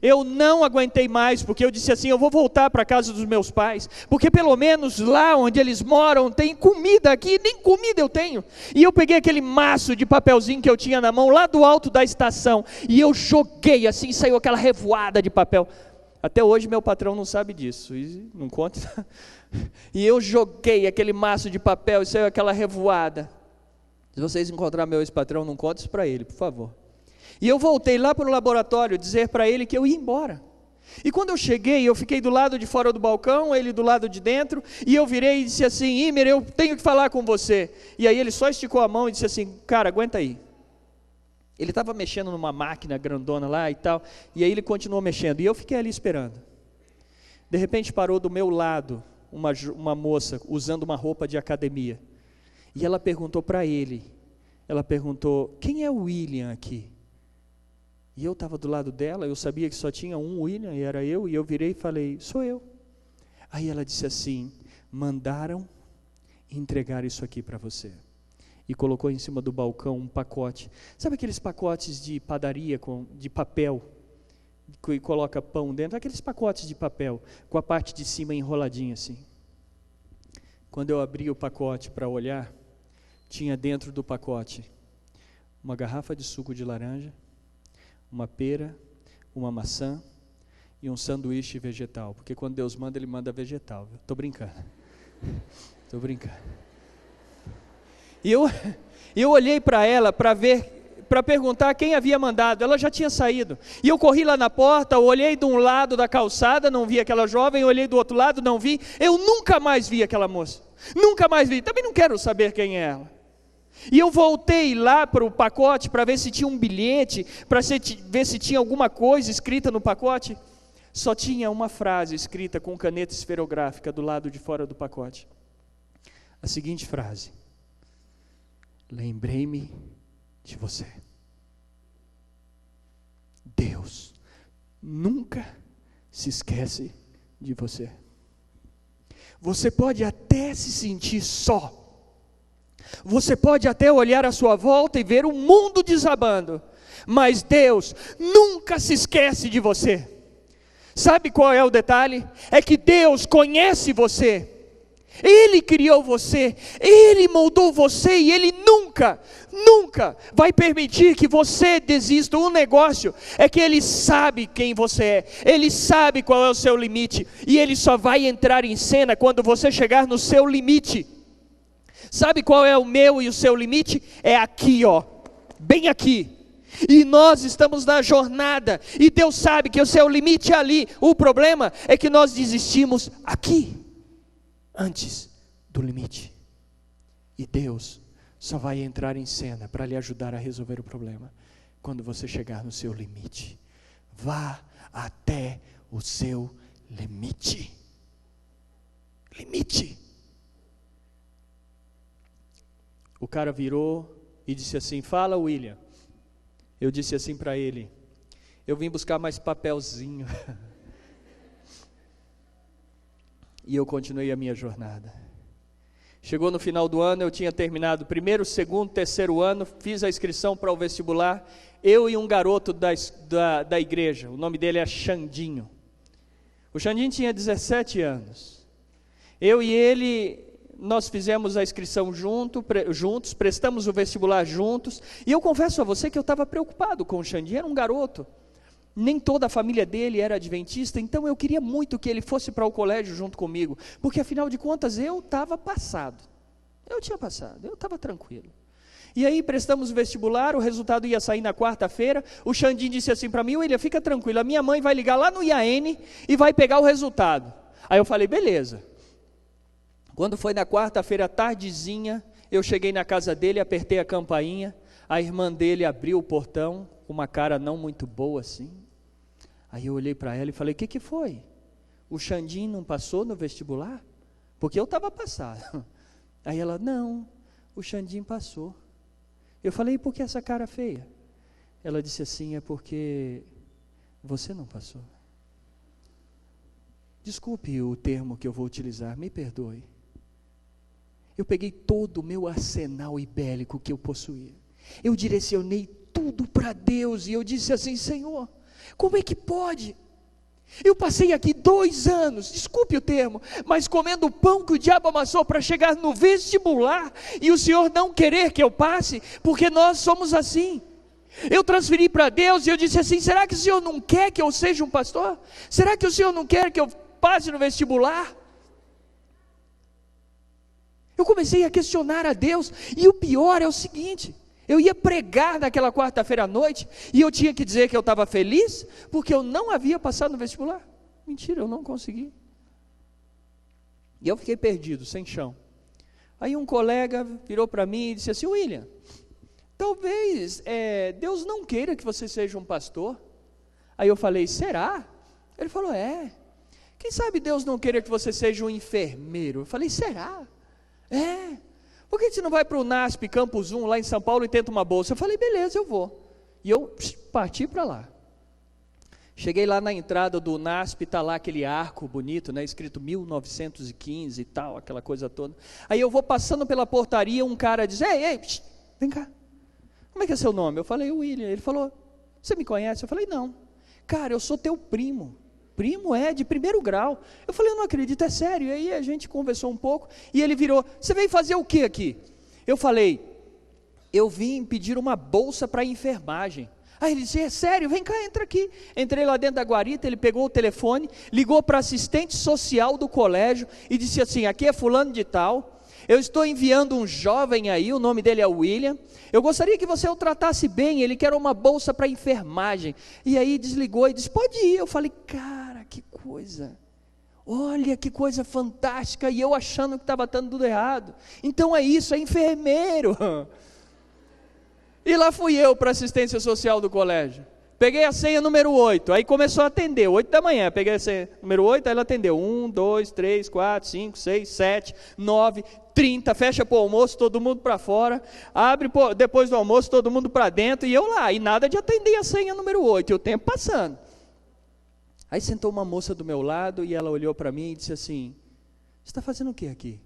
Eu não aguentei mais, porque eu disse assim, eu vou voltar para a casa dos meus pais, porque pelo menos lá onde eles moram tem comida, aqui nem comida eu tenho. E eu peguei aquele maço de papelzinho que eu tinha na mão, lá do alto da estação, e eu joguei assim, saiu aquela revoada de papel. Até hoje meu patrão não sabe disso, e não conta. E eu joguei aquele maço de papel e saiu aquela revoada. Se vocês encontrarem meu ex-patrão, não conte isso para ele, por favor. E eu voltei lá para o laboratório dizer para ele que eu ia embora. E quando eu cheguei, eu fiquei do lado de fora do balcão, ele do lado de dentro, e eu virei e disse assim, Imer, eu tenho que falar com você. E aí ele só esticou a mão e disse assim, cara, aguenta aí. Ele estava mexendo numa máquina grandona lá e tal, e aí ele continuou mexendo, e eu fiquei ali esperando. De repente parou do meu lado uma moça usando uma roupa de academia, e ela perguntou para ele, quem é o William aqui? E eu estava do lado dela, eu sabia que só tinha um William, e era eu, e eu virei e falei, sou eu. Aí ela disse assim, mandaram entregar isso aqui para você. E colocou em cima do balcão um pacote. Sabe aqueles pacotes de padaria de papel, que coloca pão dentro? Aqueles pacotes de papel, com a parte de cima enroladinha assim. Quando eu abri o pacote para olhar, tinha dentro do pacote uma garrafa de suco de laranja, uma pera, uma maçã e um sanduíche vegetal, porque quando Deus manda, Ele manda vegetal. Estou brincando. E eu olhei para ela para perguntar quem havia mandado. Ela já tinha saído. E eu corri lá na porta, olhei de um lado da calçada, não vi aquela jovem, olhei do outro lado, não vi. Eu nunca mais vi aquela moça. Nunca mais vi. Também não quero saber quem é ela. E eu voltei lá para o pacote para ver se tinha um bilhete, para ver se tinha alguma coisa escrita no pacote. Só tinha uma frase escrita com caneta esferográfica do lado de fora do pacote. A seguinte frase: lembrei-me de você. Deus nunca se esquece de você. Você pode até se sentir só. Você pode até olhar à sua volta e ver o mundo desabando, mas Deus nunca se esquece de você. Sabe qual é o detalhe? É que Deus conhece você, Ele criou você, Ele moldou você e Ele nunca vai permitir que você desista. Um negócio é que Ele sabe quem você é, Ele sabe qual é o seu limite, e Ele só vai entrar em cena quando você chegar no seu limite. Sabe qual é o meu e o seu limite? É aqui, bem aqui. E nós estamos na jornada, e Deus sabe que o seu limite é ali. O problema é que nós desistimos aqui, antes do limite. E Deus só vai entrar em cena para lhe ajudar a resolver o problema quando você chegar no seu limite. Vá até o seu limite. Limite. O cara virou e disse assim: fala, William. Eu disse assim para ele: eu vim buscar mais papelzinho. E eu continuei a minha jornada. Chegou no final do ano, eu tinha terminado o primeiro, segundo, terceiro ano, fiz a inscrição para o vestibular, eu e um garoto da igreja, o nome dele é Xandinho. O Xandinho tinha 17 anos. Eu e ele, nós fizemos a inscrição juntos, prestamos o vestibular juntos, e eu confesso a você que eu estava preocupado com o Xandinho, era um garoto. Nem toda a família dele era adventista, então eu queria muito que ele fosse para o colégio junto comigo, porque afinal de contas eu estava passado, eu estava tranquilo. E aí prestamos o vestibular, o resultado ia sair na quarta-feira, o Xandinho disse assim para mim: William, fica tranquilo, a minha mãe vai ligar lá no IAN e vai pegar o resultado. Aí eu falei, beleza. Quando foi na quarta-feira, tardezinha, eu cheguei na casa dele, apertei a campainha, a irmã dele abriu o portão, com uma cara não muito boa assim. Aí eu olhei para ela e falei, o que foi? O Xandinho não passou no vestibular? Porque eu estava passado. Aí ela, não, o Xandinho passou. Eu falei, por que essa cara feia? Ela disse assim, é porque você não passou. Desculpe o termo que eu vou utilizar, me perdoe. Eu peguei todo o meu arsenal ibélico que eu possuía. Eu direcionei tudo para Deus e eu disse assim, Senhor, como é que pode? Eu passei aqui 2 anos, desculpe o termo, mas comendo o pão que o diabo amassou para chegar no vestibular, e o Senhor não querer que eu passe, porque nós somos assim. Eu transferi para Deus e eu disse assim, será que o Senhor não quer que eu seja um pastor? Será que o Senhor não quer que eu passe no vestibular? Eu comecei a questionar a Deus, e o pior é o seguinte, eu ia pregar naquela quarta-feira à noite, e eu tinha que dizer que eu estava feliz, porque eu não havia passado no vestibular. Mentira, eu não consegui. E eu fiquei perdido, sem chão. Aí um colega virou para mim e disse assim, William, talvez Deus não queira que você seja um pastor. Aí eu falei, será? Ele falou, quem sabe Deus não queira que você seja um enfermeiro? Eu falei, será? Por que você não vai para o NASP Campus 1 lá em São Paulo e tenta uma bolsa? Eu falei, beleza, eu vou. E eu parti para lá. Cheguei lá na entrada do NASP, está lá aquele arco bonito, né, escrito 1915 e tal, aquela coisa toda. Aí eu vou passando pela portaria, um cara diz, ei, vem cá, como é que é seu nome? Eu falei, William. Ele falou, você me conhece? Eu falei, não. Cara, eu sou teu primo. Primo de primeiro grau. Eu falei, eu não acredito, é sério. E aí a gente conversou um pouco, e ele virou, você veio fazer o que aqui? Eu falei, eu vim pedir uma bolsa para enfermagem. Aí ele disse, é sério? Vem cá, entra aqui. Entrei lá dentro da guarita, ele pegou o telefone, ligou para a assistente social do colégio, e disse assim, aqui é fulano de tal, eu estou enviando um jovem aí, o nome dele é William, eu gostaria que você o tratasse bem, ele quer uma bolsa para enfermagem. E aí desligou e disse, pode ir. Eu falei, cara, que coisa, olha que coisa fantástica, e eu achando que estava dando tudo errado. Então é isso, é enfermeiro. E lá fui eu para a assistência social do colégio. Peguei a senha número 8, aí começou a atender, 8 da manhã, peguei a senha número 8, aí ela atendeu, 1, 2, 3, 4, 5, 6, 7, 9, 30, fecha para o almoço, todo mundo para fora, abre depois do almoço, todo mundo para dentro, e eu lá, e nada de atender a senha número 8, e o tempo passando. Aí sentou uma moça do meu lado, e ela olhou para mim e disse assim, você está fazendo o que aqui?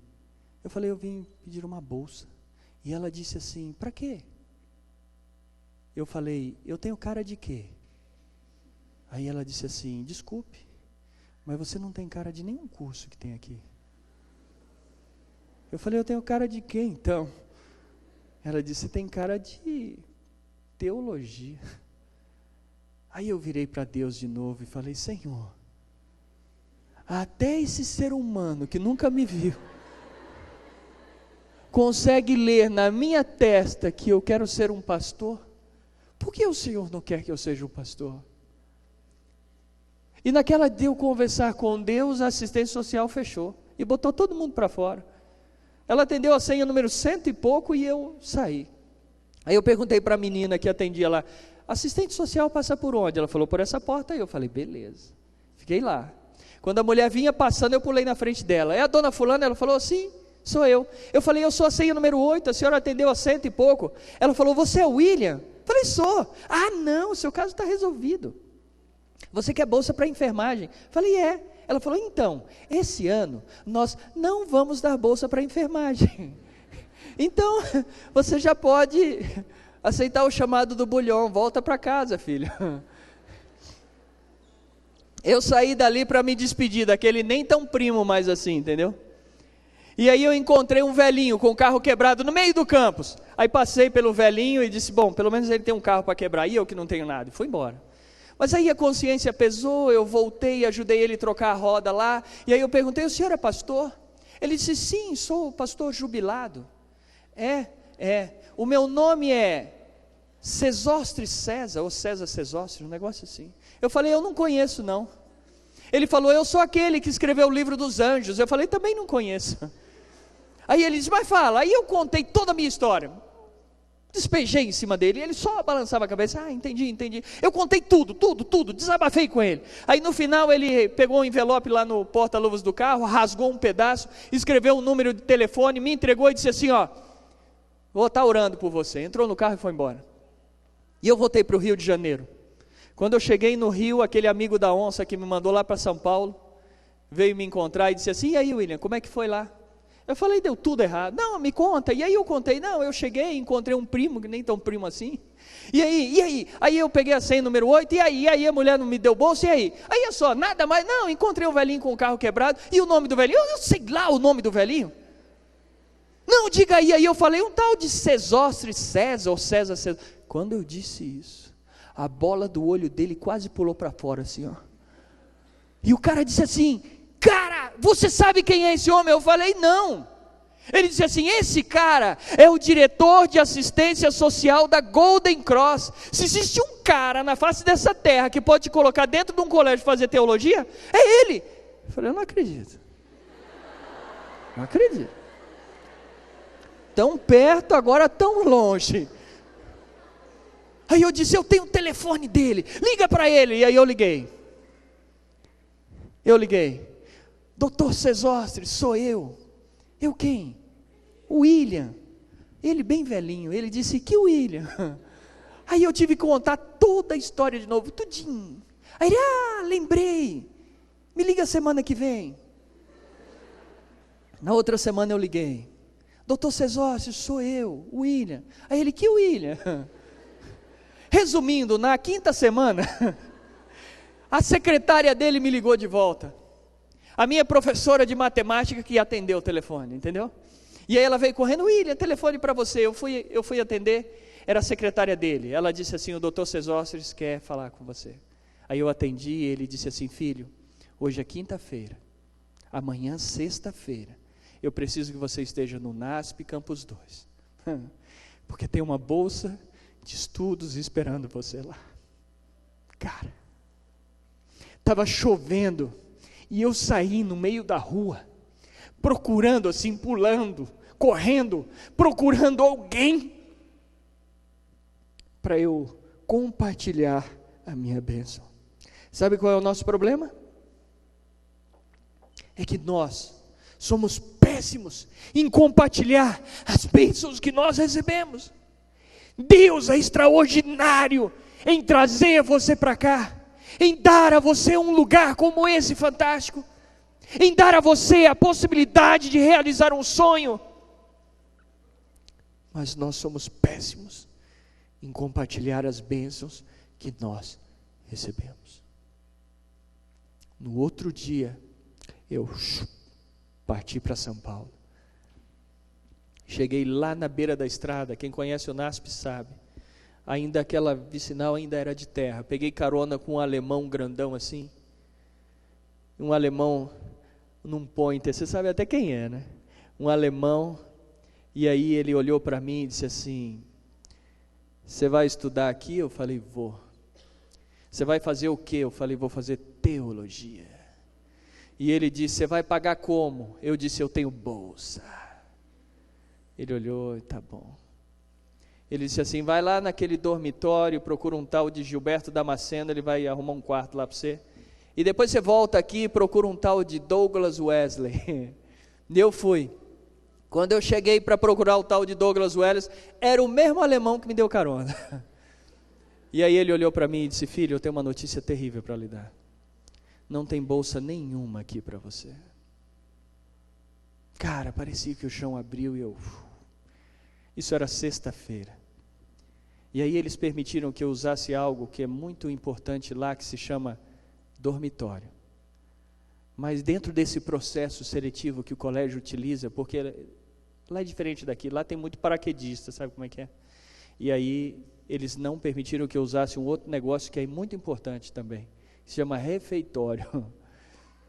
Eu falei, eu vim pedir uma bolsa. E ela disse assim, para quê? Eu falei, eu tenho cara de quê? Aí ela disse assim, desculpe, mas você não tem cara de nenhum curso que tem aqui. Eu falei, eu tenho cara de quê então? Ela disse, tem cara de teologia. Aí eu virei para Deus de novo e falei, Senhor, até esse ser humano que nunca me viu, consegue ler na minha testa que eu quero ser um pastor? Por que o Senhor não quer que eu seja um pastor? E naquela de eu conversar com Deus, a assistência social fechou e botou todo mundo para fora. Ela atendeu a senha número 100 e pouco e eu saí. Aí eu perguntei para a menina que atendia lá, assistente social passa por onde? Ela falou, por essa porta aí. Eu falei, beleza. Fiquei lá. Quando a mulher vinha passando, eu pulei na frente dela. É a dona fulana? Ela falou, sim, sou eu. Eu falei, eu sou a senha número 8, a senhora atendeu a 100 e pouco. Ela falou, você é o William? Eu falei, sou. Ah, não, o seu caso está resolvido. Você quer bolsa para enfermagem? Eu falei, Ela falou, então, esse ano nós não vamos dar bolsa para enfermagem. Então, você já pode aceitar o chamado do bulhão, volta para casa, filho. Eu saí dali para me despedir daquele nem tão primo mais assim, entendeu? E aí eu encontrei um velhinho com o carro quebrado no meio do campus. Aí passei pelo velhinho e disse, bom, pelo menos ele tem um carro para quebrar, e eu que não tenho nada, e fui embora. Mas aí a consciência pesou, eu voltei, ajudei ele a trocar a roda lá, e aí eu perguntei, o senhor é pastor? Ele disse, sim, sou pastor jubilado. O meu nome é Sesostre César, ou César Sesostre, um negócio assim. Eu falei, eu não conheço não. Ele falou, eu sou aquele que escreveu o livro dos anjos. Eu falei, também não conheço. Aí ele disse, mas fala. Aí eu contei toda a minha história, despejei em cima dele, e ele só balançava a cabeça, entendi. Eu contei tudo, desabafei com ele. Aí no final ele pegou um envelope lá no porta-luvas do carro, rasgou um pedaço, escreveu um número de telefone, me entregou e disse assim, vou estar orando por você. Entrou no carro e foi embora. E eu voltei para o Rio de Janeiro. Quando eu cheguei no Rio, aquele amigo da onça que me mandou lá para São Paulo, veio me encontrar e disse assim, e aí William, como é que foi lá? Eu falei, deu tudo errado. Não, me conta. E aí eu contei, não, eu cheguei, encontrei um primo, que nem tão primo assim. E aí? Aí eu peguei a senha número 8, e aí a mulher não me deu bolsa, e aí? Aí é só, nada mais, não, encontrei o velhinho com o carro quebrado, e o nome do velhinho? Eu sei lá o nome do velhinho. Não, diga aí eu falei, um tal de Sesostre César, ou César César. Quando eu disse isso, a bola do olho dele quase pulou para fora assim, E o cara disse assim, cara, você sabe quem é esse homem? Eu falei, não. Ele disse assim, esse cara é o diretor de assistência social da Golden Cross. Se existe um cara na face dessa terra que pode te colocar dentro de um colégio e fazer teologia, é ele. Eu falei, eu não acredito. Não acredito. Tão perto, agora tão longe. Aí eu disse, eu tenho o telefone dele, liga para ele. E aí eu liguei. Doutor Sesostre, sou eu. Eu quem? O William. Ele bem velhinho. Ele disse, que William? Aí eu tive que contar toda a história de novo, tudinho. Aí ele, lembrei. Me liga semana que vem. Na outra semana eu liguei. Doutor Sesostre, sou eu, o William. Aí ele, que William? Resumindo, na quinta semana, a secretária dele me ligou de volta. A minha professora de matemática que atendeu o telefone, entendeu? E aí ela veio correndo, William, telefone para você. Eu fui atender, era a secretária dele. Ela disse assim, o doutor Sesostres quer falar com você. Aí eu atendi e ele disse assim, filho, hoje é quinta-feira, amanhã sexta-feira, eu preciso que você esteja no NASP Campus 2. Porque tem uma bolsa de estudos esperando você lá. Cara, estava chovendo e eu saí no meio da rua, procurando assim, pulando, correndo, procurando alguém para eu compartilhar a minha bênção. Sabe qual é o nosso problema? É que nós somos péssimos em compartilhar as bênçãos que nós recebemos. Deus é extraordinário em trazer você para cá, em dar a você um lugar como esse fantástico, em dar a você a possibilidade de realizar um sonho. Mas nós somos péssimos em compartilhar as bênçãos que nós recebemos. No outro dia, eu parti para São Paulo. Cheguei lá na beira da estrada, quem conhece o NASP sabe, ainda aquela vicinal ainda era de terra. Peguei carona com um alemão grandão assim, um alemão num pointer, você sabe até quem é, né? Um alemão, e aí ele olhou para mim e disse assim, você vai estudar aqui? Eu falei, vou. Você vai fazer o quê? Eu falei, vou fazer teologia. E ele disse, você vai pagar como? Eu disse, eu tenho bolsa. Ele olhou, tá bom. Ele disse assim, vai lá naquele dormitório, procura um tal de Gilberto Damasceno, ele vai arrumar um quarto lá para você. E depois você volta aqui e procura um tal de Douglas Wesley. E eu fui. Quando eu cheguei para procurar o tal de Douglas Wesley, era o mesmo alemão que me deu carona. E aí ele olhou para mim e disse, filho, eu tenho uma notícia terrível para lhe dar. não tem bolsa nenhuma aqui para você. Cara, parecia que o chão abriu e eu... Isso era sexta-feira. E aí eles permitiram que eu usasse algo que é muito importante lá, que se chama dormitório. Mas dentro desse processo seletivo que o colégio utiliza, porque lá é diferente daqui, lá tem muito paraquedista, sabe como é que é? E aí eles não permitiram que eu usasse um outro negócio que é muito importante também, que se chama refeitório.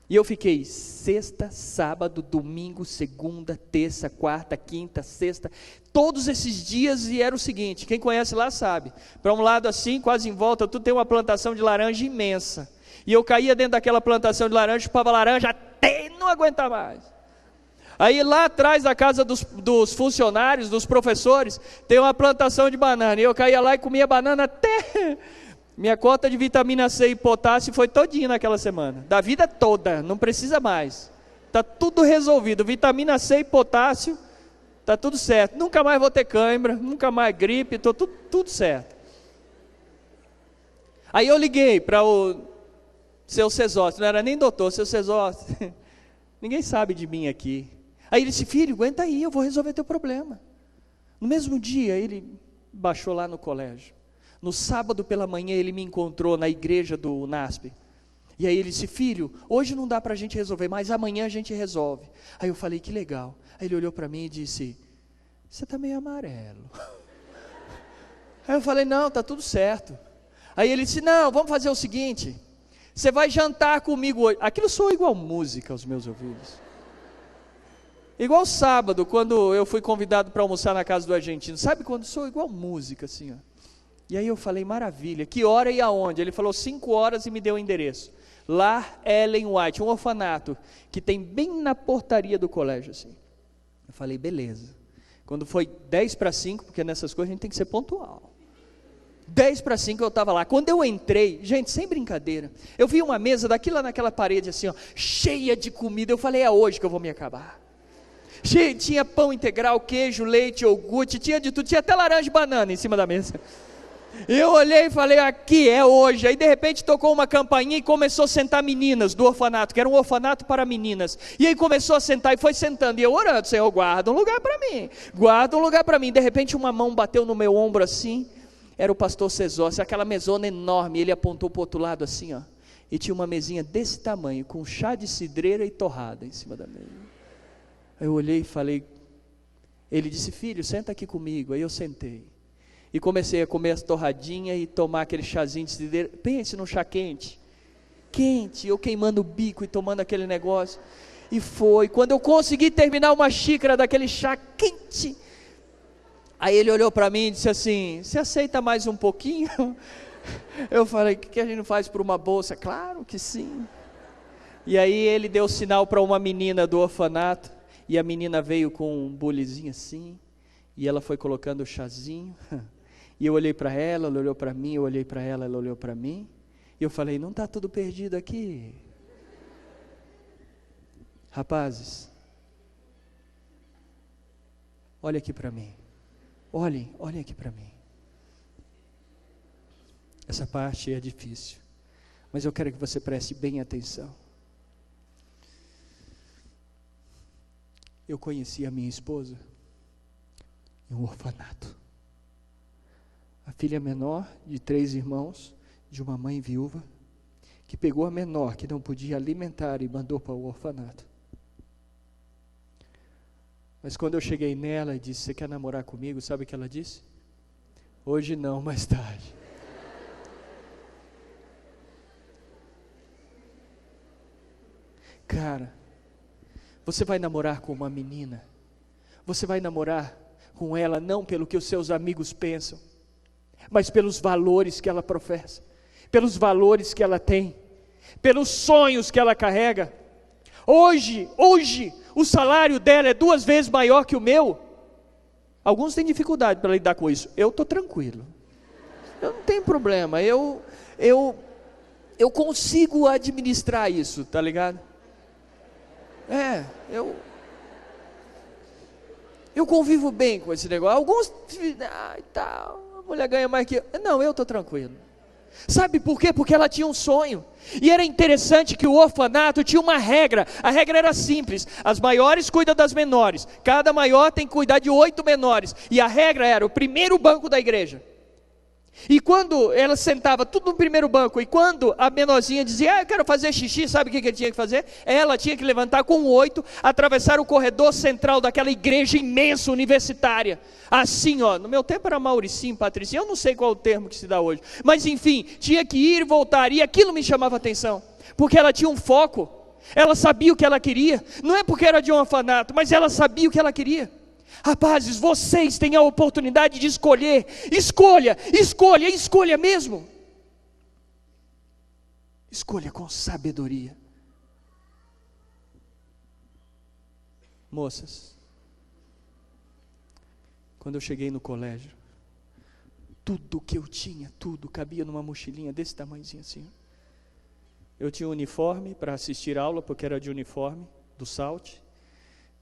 E eu fiquei sexta, sábado, domingo, segunda, terça, quarta, quinta, sexta, todos esses dias, e era o seguinte, quem conhece lá sabe, para um lado assim, quase em volta, tudo tem uma plantação de laranja imensa, e eu caía dentro daquela plantação de laranja, chupava laranja até não aguentar mais. Aí lá atrás da casa dos funcionários, dos professores, tem uma plantação de banana, e eu caía lá e comia banana até... Minha cota de vitamina C e potássio foi todinha naquela semana, da vida toda, não precisa mais, está tudo resolvido, vitamina C e potássio, está tudo certo, nunca mais vou ter cãibra, nunca mais gripe, estou tudo certo. Aí eu liguei para o seu Cesócio, não era nem doutor, seu Cesócio, ninguém sabe de mim aqui. Aí ele disse, filho, aguenta aí, eu vou resolver teu problema. No mesmo dia ele baixou lá no colégio. No sábado pela manhã ele me encontrou na igreja do NASP. E aí ele disse, filho, hoje não dá para a gente resolver, mas amanhã a gente resolve. Aí eu falei, que legal. Aí ele olhou para mim e disse, você está meio amarelo. Aí eu falei, não, está tudo certo. Aí ele disse, não, vamos fazer o seguinte, você vai jantar comigo hoje. Aquilo soa igual música aos meus ouvidos. Igual sábado, quando eu fui convidado para almoçar na casa do argentino. Sabe quando soa igual música assim, ó. E aí eu falei, maravilha, que hora e aonde? Ele falou 5 horas e me deu o endereço. Lar Ellen White, um orfanato, que tem bem na portaria do colégio, assim. Eu falei, beleza. Quando foi 10 para 5, porque nessas coisas a gente tem que ser pontual. 10 para 5 eu estava lá. Quando eu entrei, gente, sem brincadeira, eu vi uma mesa daqui lá naquela parede, assim, ó, cheia de comida. Eu falei, é hoje que eu vou me acabar. Tinha pão integral, queijo, leite, iogurte, tinha de tudo, tinha até laranja e banana em cima da mesa. Eu olhei e falei, aqui é hoje. Aí de repente tocou uma campainha e começou a sentar meninas do orfanato, que era um orfanato para meninas. E aí começou a sentar e foi sentando, e eu orando, Senhor, guarda um lugar para mim, guarda um lugar para mim. De repente uma mão bateu no meu ombro assim, era o pastor Cesócio, aquela mesona enorme, ele apontou para o outro lado assim, ó, e tinha uma mesinha desse tamanho, com chá de cidreira e torrada em cima da mesa. Aí eu olhei e falei, ele disse, filho, senta aqui comigo. Aí eu sentei. E comecei a comer as torradinhas e tomar aquele chazinho de cidreira. Pense num chá quente. Quente, eu queimando o bico e tomando aquele negócio. E foi, quando eu consegui terminar uma xícara daquele chá quente, aí ele olhou para mim e disse assim, você aceita mais um pouquinho? Eu falei, o que a gente faz por uma bolsa? Claro que sim. E aí ele deu sinal para uma menina do orfanato, e a menina veio com um bulizinho assim, e ela foi colocando o chazinho, e eu olhei para ela olhou para mim, eu olhei para ela olhou para mim, e eu falei, não está tudo perdido aqui? Rapazes, olha aqui para mim, olhem aqui para mim. Essa parte é difícil, mas eu quero que você preste bem atenção. Eu conheci a minha esposa em um orfanato. A filha menor de 3 irmãos, de uma mãe viúva, que pegou a menor, que não podia alimentar, e mandou para o orfanato. Mas quando eu cheguei nela e disse, você quer namorar comigo? Sabe o que ela disse? Hoje não, mais tarde. Cara, você vai namorar com uma menina, você vai namorar com ela não pelo que os seus amigos pensam, mas pelos valores que ela professa, pelos valores que ela tem, pelos sonhos que ela carrega. Hoje, o salário dela é 2 vezes maior que o meu. Alguns têm dificuldade para lidar com isso, eu estou tranquilo, eu não tenho problema, eu consigo administrar isso, tá ligado? Eu convivo bem com esse negócio. Alguns, tal, a mulher ganha mais que eu. Não, eu estou tranquilo. Sabe por quê? Porque ela tinha um sonho. E era interessante que o orfanato tinha uma regra. A regra era simples: as maiores cuidam das menores, cada maior tem que cuidar de 8 menores. E a regra era o primeiro banco da igreja. E quando ela sentava tudo no primeiro banco, e quando a menorzinha dizia, eu quero fazer xixi, sabe o que ele tinha que fazer? Ela tinha que levantar com 8, atravessar o corredor central daquela igreja imensa, universitária, assim ó, no meu tempo era Mauricinho, Patricinho, eu não sei qual é o termo que se dá hoje, mas enfim, tinha que ir e voltar, e aquilo me chamava atenção, porque ela tinha um foco, ela sabia o que ela queria, não é porque era de um orfanato, mas ela sabia o que ela queria. Rapazes, vocês têm a oportunidade de escolher. Escolha, escolha, escolha mesmo. Escolha com sabedoria. Moças, quando eu cheguei no colégio, tudo que eu tinha, tudo cabia numa mochilinha desse tamanhozinho assim. Eu tinha uniforme para assistir aula, porque era de uniforme, do SALT.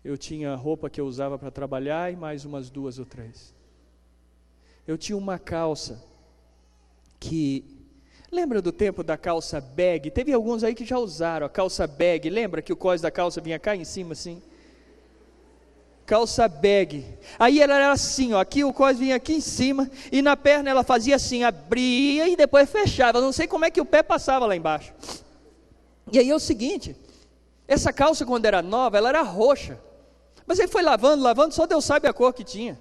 Eu tinha roupa que eu usava para trabalhar e mais umas 2 ou 3. Eu tinha uma calça que... Lembra do tempo da calça bag? Teve alguns aí que já usaram a calça bag. Lembra que o cós da calça vinha cá em cima assim? Calça bag. Aí ela era assim, ó, aqui o cós vinha aqui em cima e na perna ela fazia assim, abria e depois fechava. Eu não sei como é que o pé passava lá embaixo. E aí é o seguinte, essa calça quando era nova, ela era roxa. Mas ele foi lavando, só Deus sabe a cor que tinha.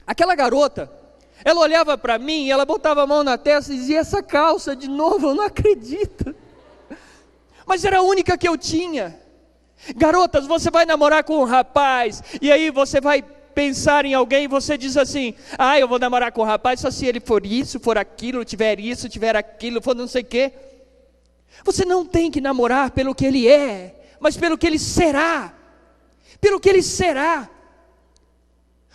Aquela garota, ela olhava para mim, e ela botava a mão na testa e dizia, essa calça de novo, eu não acredito. Mas era a única que eu tinha. Garotas, você vai namorar com um rapaz, e aí você vai pensar em alguém, e você diz assim, eu vou namorar com um rapaz, só se ele for isso, for aquilo, tiver isso, tiver aquilo, for não sei o quê. Você não tem que namorar pelo que ele é, mas pelo que ele será. Pelo que ele será.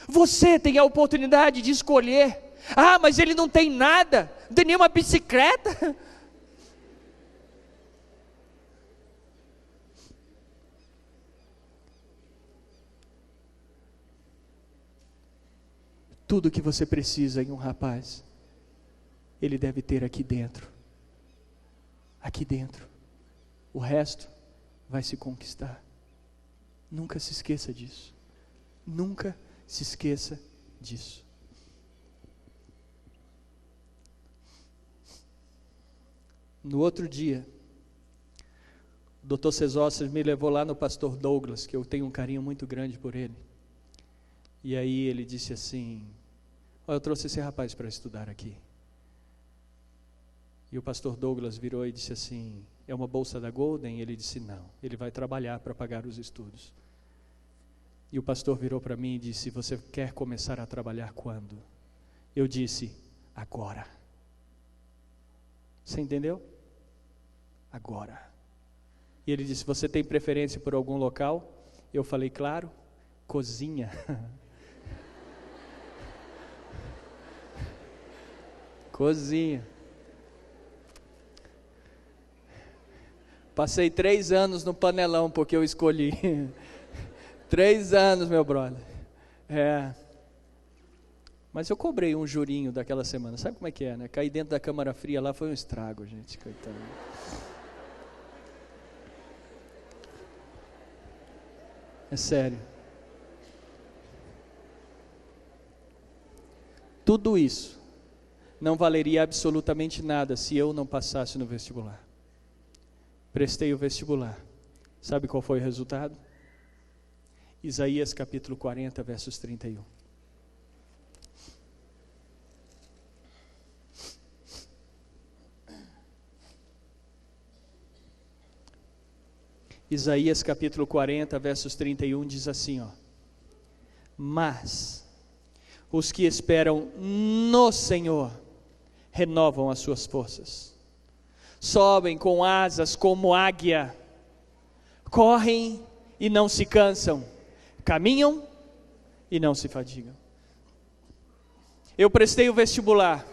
Você tem a oportunidade de escolher. Mas ele não tem nada, não tem nenhuma bicicleta. Tudo que você precisa em um rapaz, ele deve ter aqui dentro. Aqui dentro. O resto vai se conquistar. Nunca se esqueça disso. Nunca se esqueça disso. No outro dia, o Dr. Cesócias me levou lá no pastor Douglas, que eu tenho um carinho muito grande por ele. E aí ele disse assim, eu trouxe esse rapaz para estudar aqui. E o pastor Douglas virou e disse assim, é uma bolsa da Golden? Ele disse, não, ele vai trabalhar para pagar os estudos. E o pastor virou para mim e disse, você quer começar a trabalhar quando? Eu disse, agora. Você entendeu? Agora. E ele disse, você tem preferência por algum local? Eu falei, claro, cozinha. Cozinha. Passei 3 anos no panelão porque eu escolhi. 3 anos, meu brother. Mas eu cobrei um jurinho daquela semana. Sabe como é que é, né? Cair dentro da câmara fria lá foi um estrago, gente. Coitado. É sério. Tudo isso não valeria absolutamente nada se eu não passasse no vestibular. Prestei o vestibular. Sabe qual foi o resultado? Isaías capítulo 40, versos 31. Isaías capítulo 40, versos 31 diz assim, mas os que esperam no Senhor renovam as suas forças, sobem com asas como águia, correm e não se cansam, caminham e não se fadigam. Eu prestei o vestibular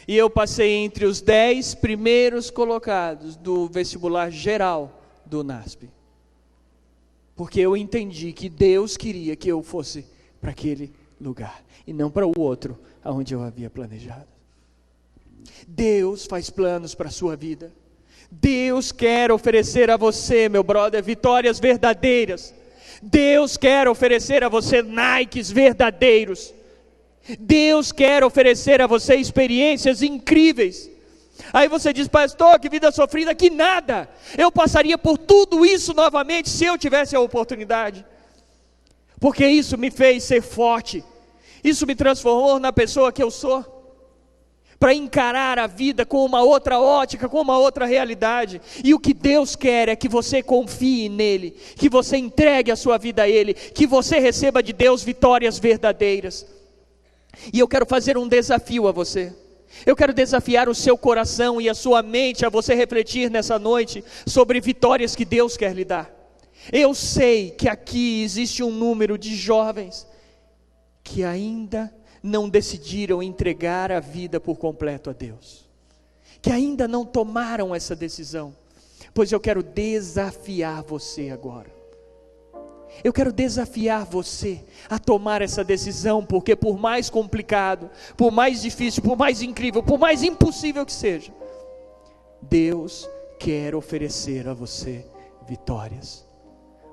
e eu passei entre os 10 primeiros colocados do vestibular geral do NASP, porque eu entendi que Deus queria que eu fosse para aquele lugar e não para o outro aonde eu havia planejado. Deus faz planos para a sua vida. Deus quer oferecer a você, meu brother, vitórias verdadeiras. Deus quer oferecer a você Nikes verdadeiros. Deus quer oferecer a você experiências incríveis. Aí você diz: pastor, que vida sofrida, que nada. Eu passaria por tudo isso novamente se eu tivesse a oportunidade. Porque isso me fez ser forte. Isso me transformou na pessoa que eu sou. Para encarar a vida com uma outra ótica, com uma outra realidade. E o que Deus quer é que você confie nele, que você entregue a sua vida a ele, que você receba de Deus vitórias verdadeiras. E eu quero fazer um desafio a você. Eu quero desafiar o seu coração e a sua mente a você refletir nessa noite sobre vitórias que Deus quer lhe dar. Eu sei que aqui existe um número de jovens que ainda não decidiram entregar a vida por completo a Deus, que ainda não tomaram essa decisão, pois eu quero desafiar você agora. Eu quero desafiar você a tomar essa decisão, porque por mais complicado, por mais difícil, por mais incrível, por mais impossível que seja, Deus quer oferecer a você vitórias.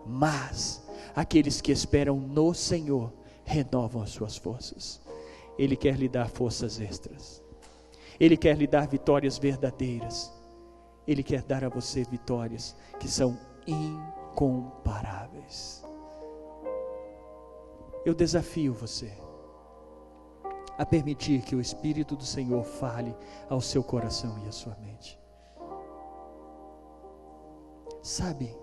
Mas aqueles que esperam no Senhor renovam as suas forças. Ele quer lhe dar forças extras. Ele quer lhe dar vitórias verdadeiras. Ele quer dar a você vitórias que são incomparáveis. Eu desafio você a permitir que o Espírito do Senhor fale ao seu coração e à sua mente. Sabe,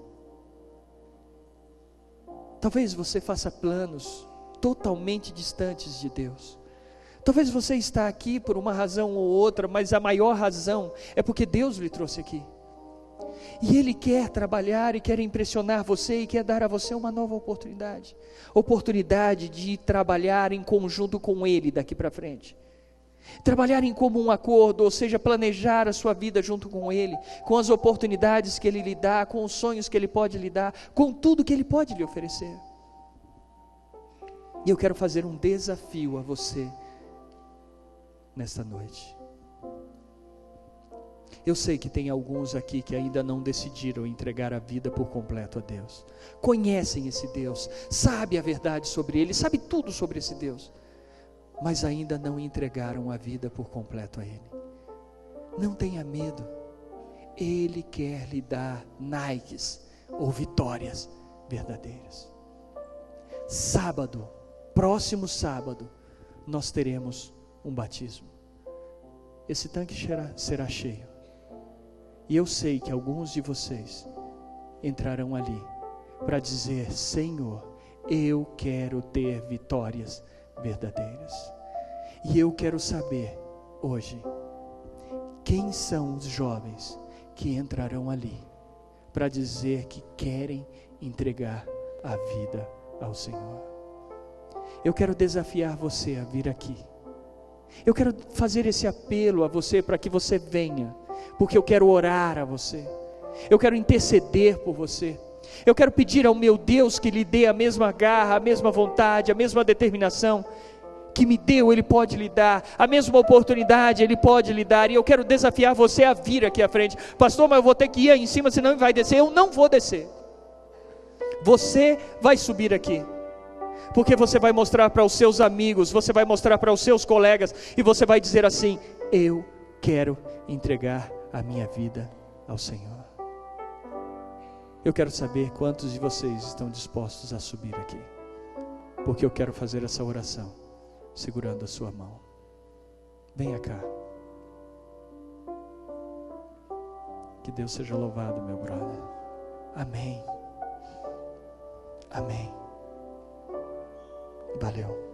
talvez você faça planos totalmente distantes de Deus. Talvez você está aqui por uma razão ou outra, mas a maior razão é porque Deus lhe trouxe aqui. E Ele quer trabalhar e quer impressionar você e quer dar a você uma nova oportunidade. Oportunidade de trabalhar em conjunto com Ele daqui para frente. Trabalhar em comum acordo, ou seja, planejar a sua vida junto com Ele, com as oportunidades que Ele lhe dá, com os sonhos que Ele pode lhe dar, com tudo que Ele pode lhe oferecer. E eu quero fazer um desafio a você nesta noite. Eu sei que tem alguns aqui que ainda não decidiram entregar a vida por completo a Deus. Conhecem esse Deus, sabem a verdade sobre Ele, sabem tudo sobre esse Deus, mas ainda não entregaram a vida por completo a Ele. Não tenha medo. Ele quer lhe dar Nikes ou vitórias verdadeiras. Sábado, próximo sábado, nós teremos um batismo. Esse tanque será cheio. E eu sei que alguns de vocês entrarão ali para dizer: Senhor, eu quero ter vitórias verdadeiras. E eu quero saber hoje quem são os jovens que entrarão ali para dizer que querem entregar a vida ao Senhor. Eu quero desafiar você a vir aqui. Eu quero fazer esse apelo a você para que você venha, porque eu quero orar a você, eu quero interceder por você, eu quero pedir ao meu Deus que lhe dê a mesma garra, a mesma vontade, a mesma determinação que me deu, Ele pode lhe dar, a mesma oportunidade Ele pode lhe dar. E eu quero desafiar você a vir aqui à frente. Pastor, mas eu vou ter que ir aí em cima, senão ele vai descer. Eu não vou descer. Você vai subir aqui, porque você vai mostrar para os seus amigos, você vai mostrar para os seus colegas, e você vai dizer assim: eu quero entregar a minha vida ao Senhor. Eu quero saber quantos de vocês estão dispostos a subir aqui, porque eu quero fazer essa oração segurando a sua mão. Venha cá. Que Deus seja louvado, meu brother. Amém. Amém. Valeu.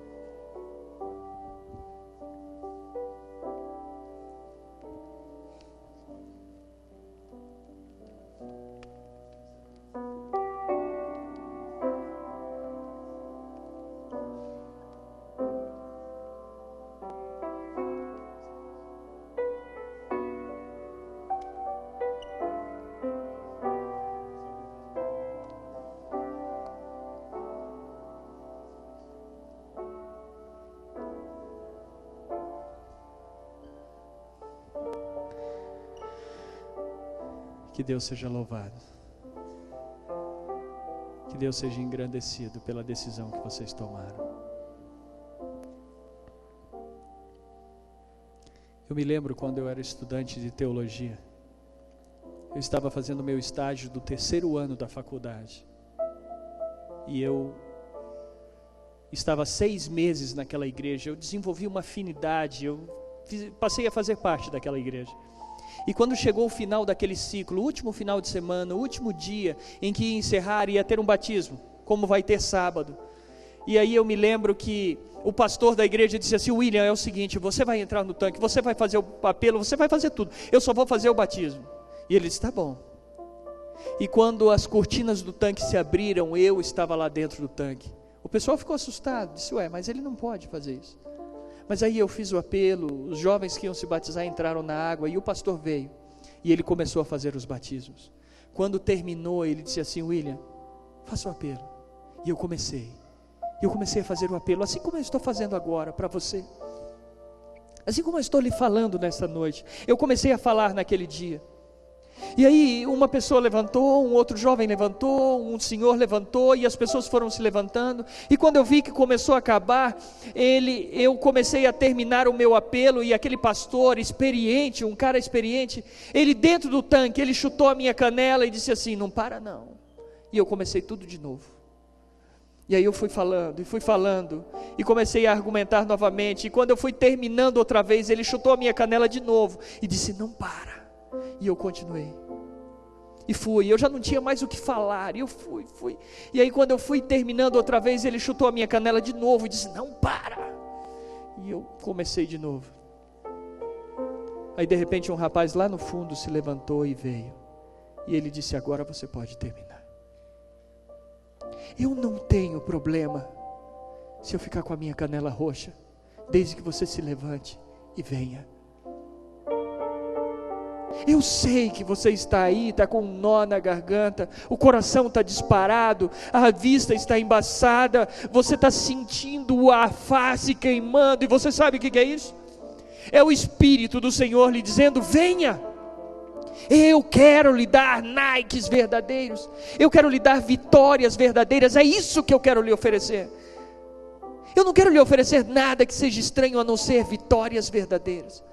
Que Deus seja louvado. Que Deus seja engrandecido pela decisão que vocês tomaram. Eu me lembro quando eu era estudante de teologia. Eu estava fazendo meu estágio do 3º ano da faculdade. E eu estava 6 meses naquela igreja. Eu desenvolvi uma afinidade. Passei a fazer parte daquela igreja. E quando chegou o final daquele ciclo, o último final de semana, o último dia em que ia encerrar, ia ter um batismo, como vai ter sábado. E aí eu me lembro que o pastor da igreja disse assim: William, é o seguinte, você vai entrar no tanque, você vai fazer o apelo, você vai fazer tudo, eu só vou fazer o batismo. E ele disse: tá bom. E quando as cortinas do tanque se abriram, eu estava lá dentro do tanque. O pessoal ficou assustado, disse: ué, mas ele não pode fazer isso. Mas aí eu fiz o apelo, os jovens que iam se batizar entraram na água e o pastor veio. E ele começou a fazer os batismos. Quando terminou, ele disse assim: William, faça o apelo. E eu comecei a fazer o apelo, assim como eu estou fazendo agora para você. Assim como eu estou lhe falando nesta noite. Eu comecei a falar naquele dia. E aí uma pessoa levantou, um outro jovem levantou, um senhor levantou, e as pessoas foram se levantando. E quando eu vi que começou a acabar, eu comecei a terminar o meu apelo, e aquele pastor experiente, um cara experiente, ele dentro do tanque, ele chutou a minha canela e disse assim: não para não. E eu comecei tudo de novo. E aí eu fui falando, e comecei a argumentar novamente, e quando eu fui terminando outra vez, ele chutou a minha canela de novo, e disse: não para. E eu continuei, e fui, eu já não tinha mais o que falar, e eu fui, e aí quando eu fui terminando outra vez, ele chutou a minha canela de novo, e disse: não para. E eu comecei de novo. Aí de repente um rapaz lá no fundo se levantou e veio, e ele disse: agora você pode terminar. Eu não tenho problema se eu ficar com a minha canela roxa, desde que você se levante e venha. Eu sei que você está aí, está com um nó na garganta, o coração está disparado, a vista está embaçada, você está sentindo a face queimando, e você sabe o que é isso? É o Espírito do Senhor lhe dizendo: venha. Eu quero lhe dar Nikes verdadeiros, eu quero lhe dar vitórias verdadeiras, é isso que eu quero lhe oferecer. Eu não quero lhe oferecer nada que seja estranho a não ser vitórias verdadeiras.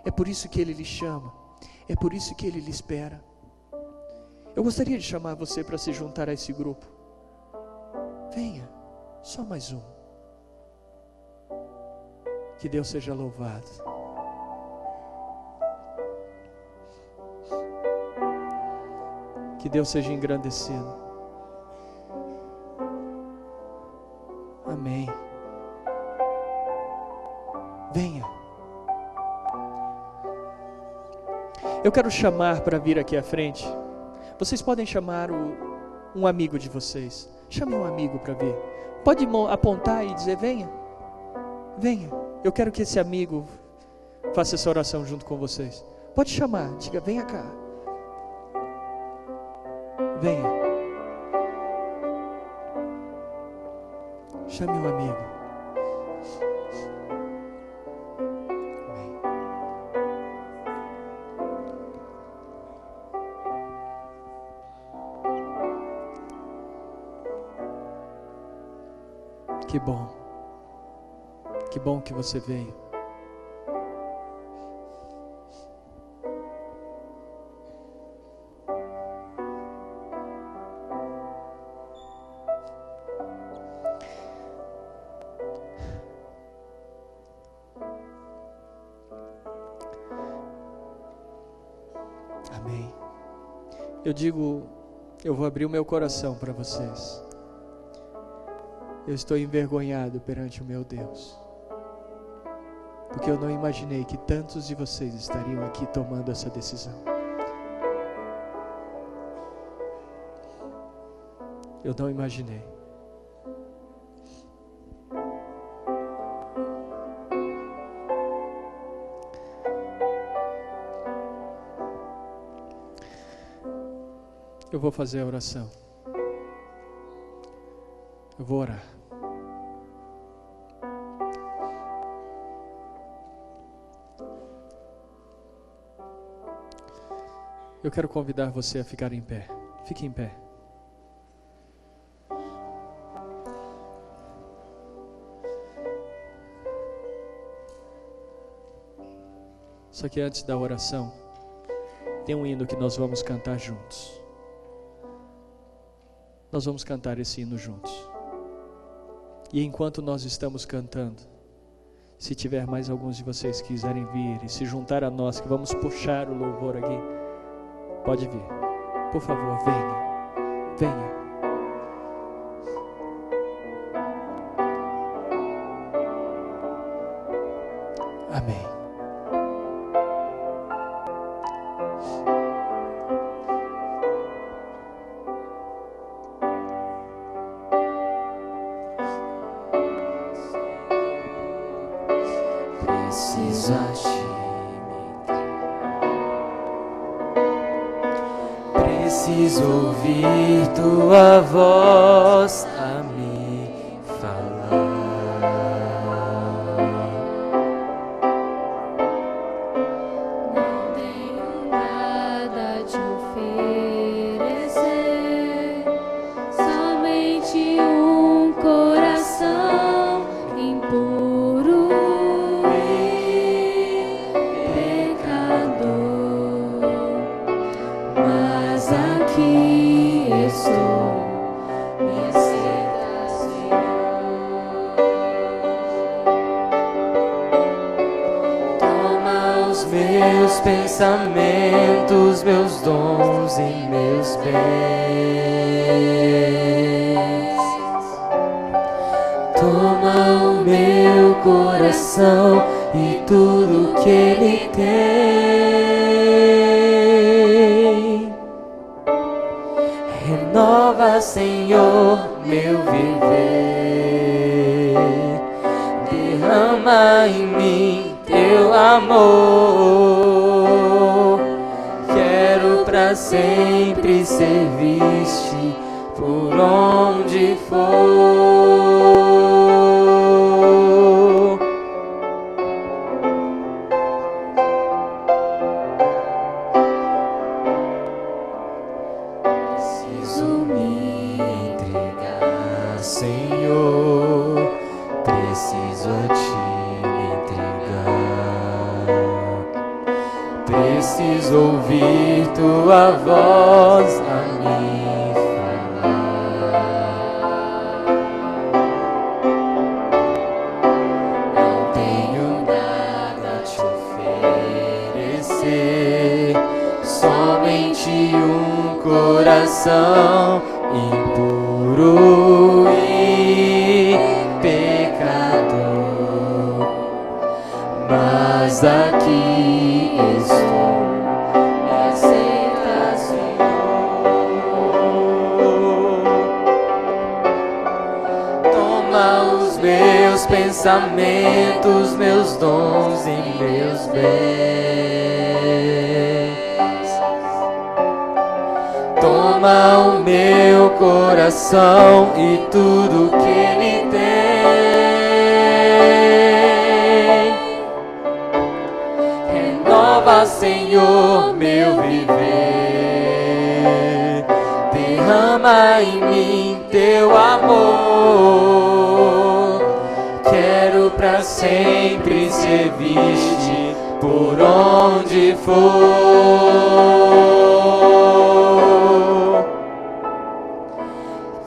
É por isso que Ele lhe chama, é por isso que Ele lhe espera. Eu gostaria de chamar você para se juntar a esse grupo. Venha, só mais um. Que Deus seja louvado. Que Deus seja engrandecido. Amém. Venha. Eu quero chamar para vir aqui à frente. Vocês podem chamar um amigo de vocês. Chame um amigo para vir. Pode apontar e dizer: venha. Venha. Eu quero que esse amigo faça essa oração junto com vocês. Pode chamar, diga: venha cá. Venha. Chame um amigo. Amém. Que bom. Que bom que você veio. Amém. Eu vou abrir o meu coração para vocês. Eu estou envergonhado perante o meu Deus, porque eu não imaginei que tantos de vocês estariam aqui tomando essa decisão. Eu não imaginei. Eu vou fazer a oração. Eu vou orar. Eu quero convidar você a ficar em pé. Fique em pé. Só que antes da oração, tem um hino que nós vamos cantar juntos. Nós vamos cantar esse hino juntos. E enquanto nós estamos cantando, se tiver mais alguns de vocês que quiserem vir e se juntar a nós, que vamos puxar o louvor aqui, pode vir. Por favor, venha. Venha. Amém. Preciso a ti me entregar. Preciso ouvir tua voz a me falar. Não tenho nada a te oferecer, somente um coração impuro. Mas aqui estou, me aceita, Senhor. Toma os meus pensamentos, meus dons e meus bens. Toma o meu coração e tudo que ele tem. Renova, Senhor, meu viver. Derrama em mim teu amor. Quero pra sempre servir-te por onde for. Preciso me entregar, Senhor. Preciso a ti me entregar. Preciso ouvir tua voz a me falar. Não tenho nada a te oferecer, somente um coração impuro e pecador. Mas aqui estou, me aceita, Senhor. Toma os meus pensamentos, meus dons e meus bens. Toma o meu coração e tudo que ele tem. Renova, Senhor, meu viver. Derrama em mim teu amor. Quero pra sempre servir-te por onde for.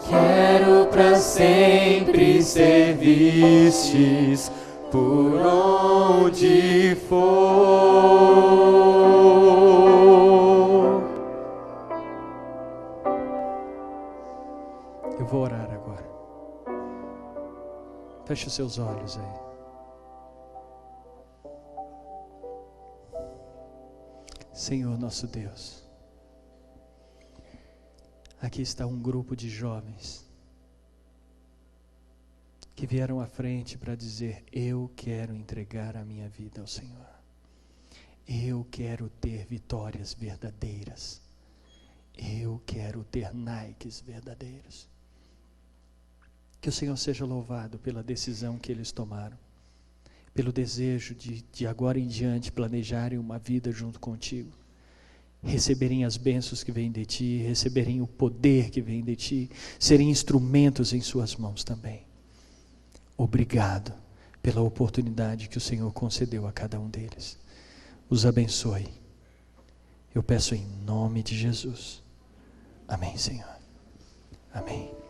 Quero pra sempre servir-te por onde for. Eu vou orar agora. Feche os seus olhos aí. Senhor nosso Deus, aqui está um grupo de jovens que vieram à frente para dizer: eu quero entregar a minha vida ao Senhor. Eu quero ter vitórias verdadeiras. Eu quero ter Nikes verdadeiros. Que o Senhor seja louvado pela decisão que eles tomaram, pelo desejo de agora em diante planejarem uma vida junto contigo. receberem as bênçãos que vêm de Ti, receberem o poder que vem de Ti, serem instrumentos em Suas mãos também. Obrigado pela oportunidade que o Senhor concedeu a cada um deles. Os abençoe. Eu peço em nome de Jesus. Amém, Senhor. Amém.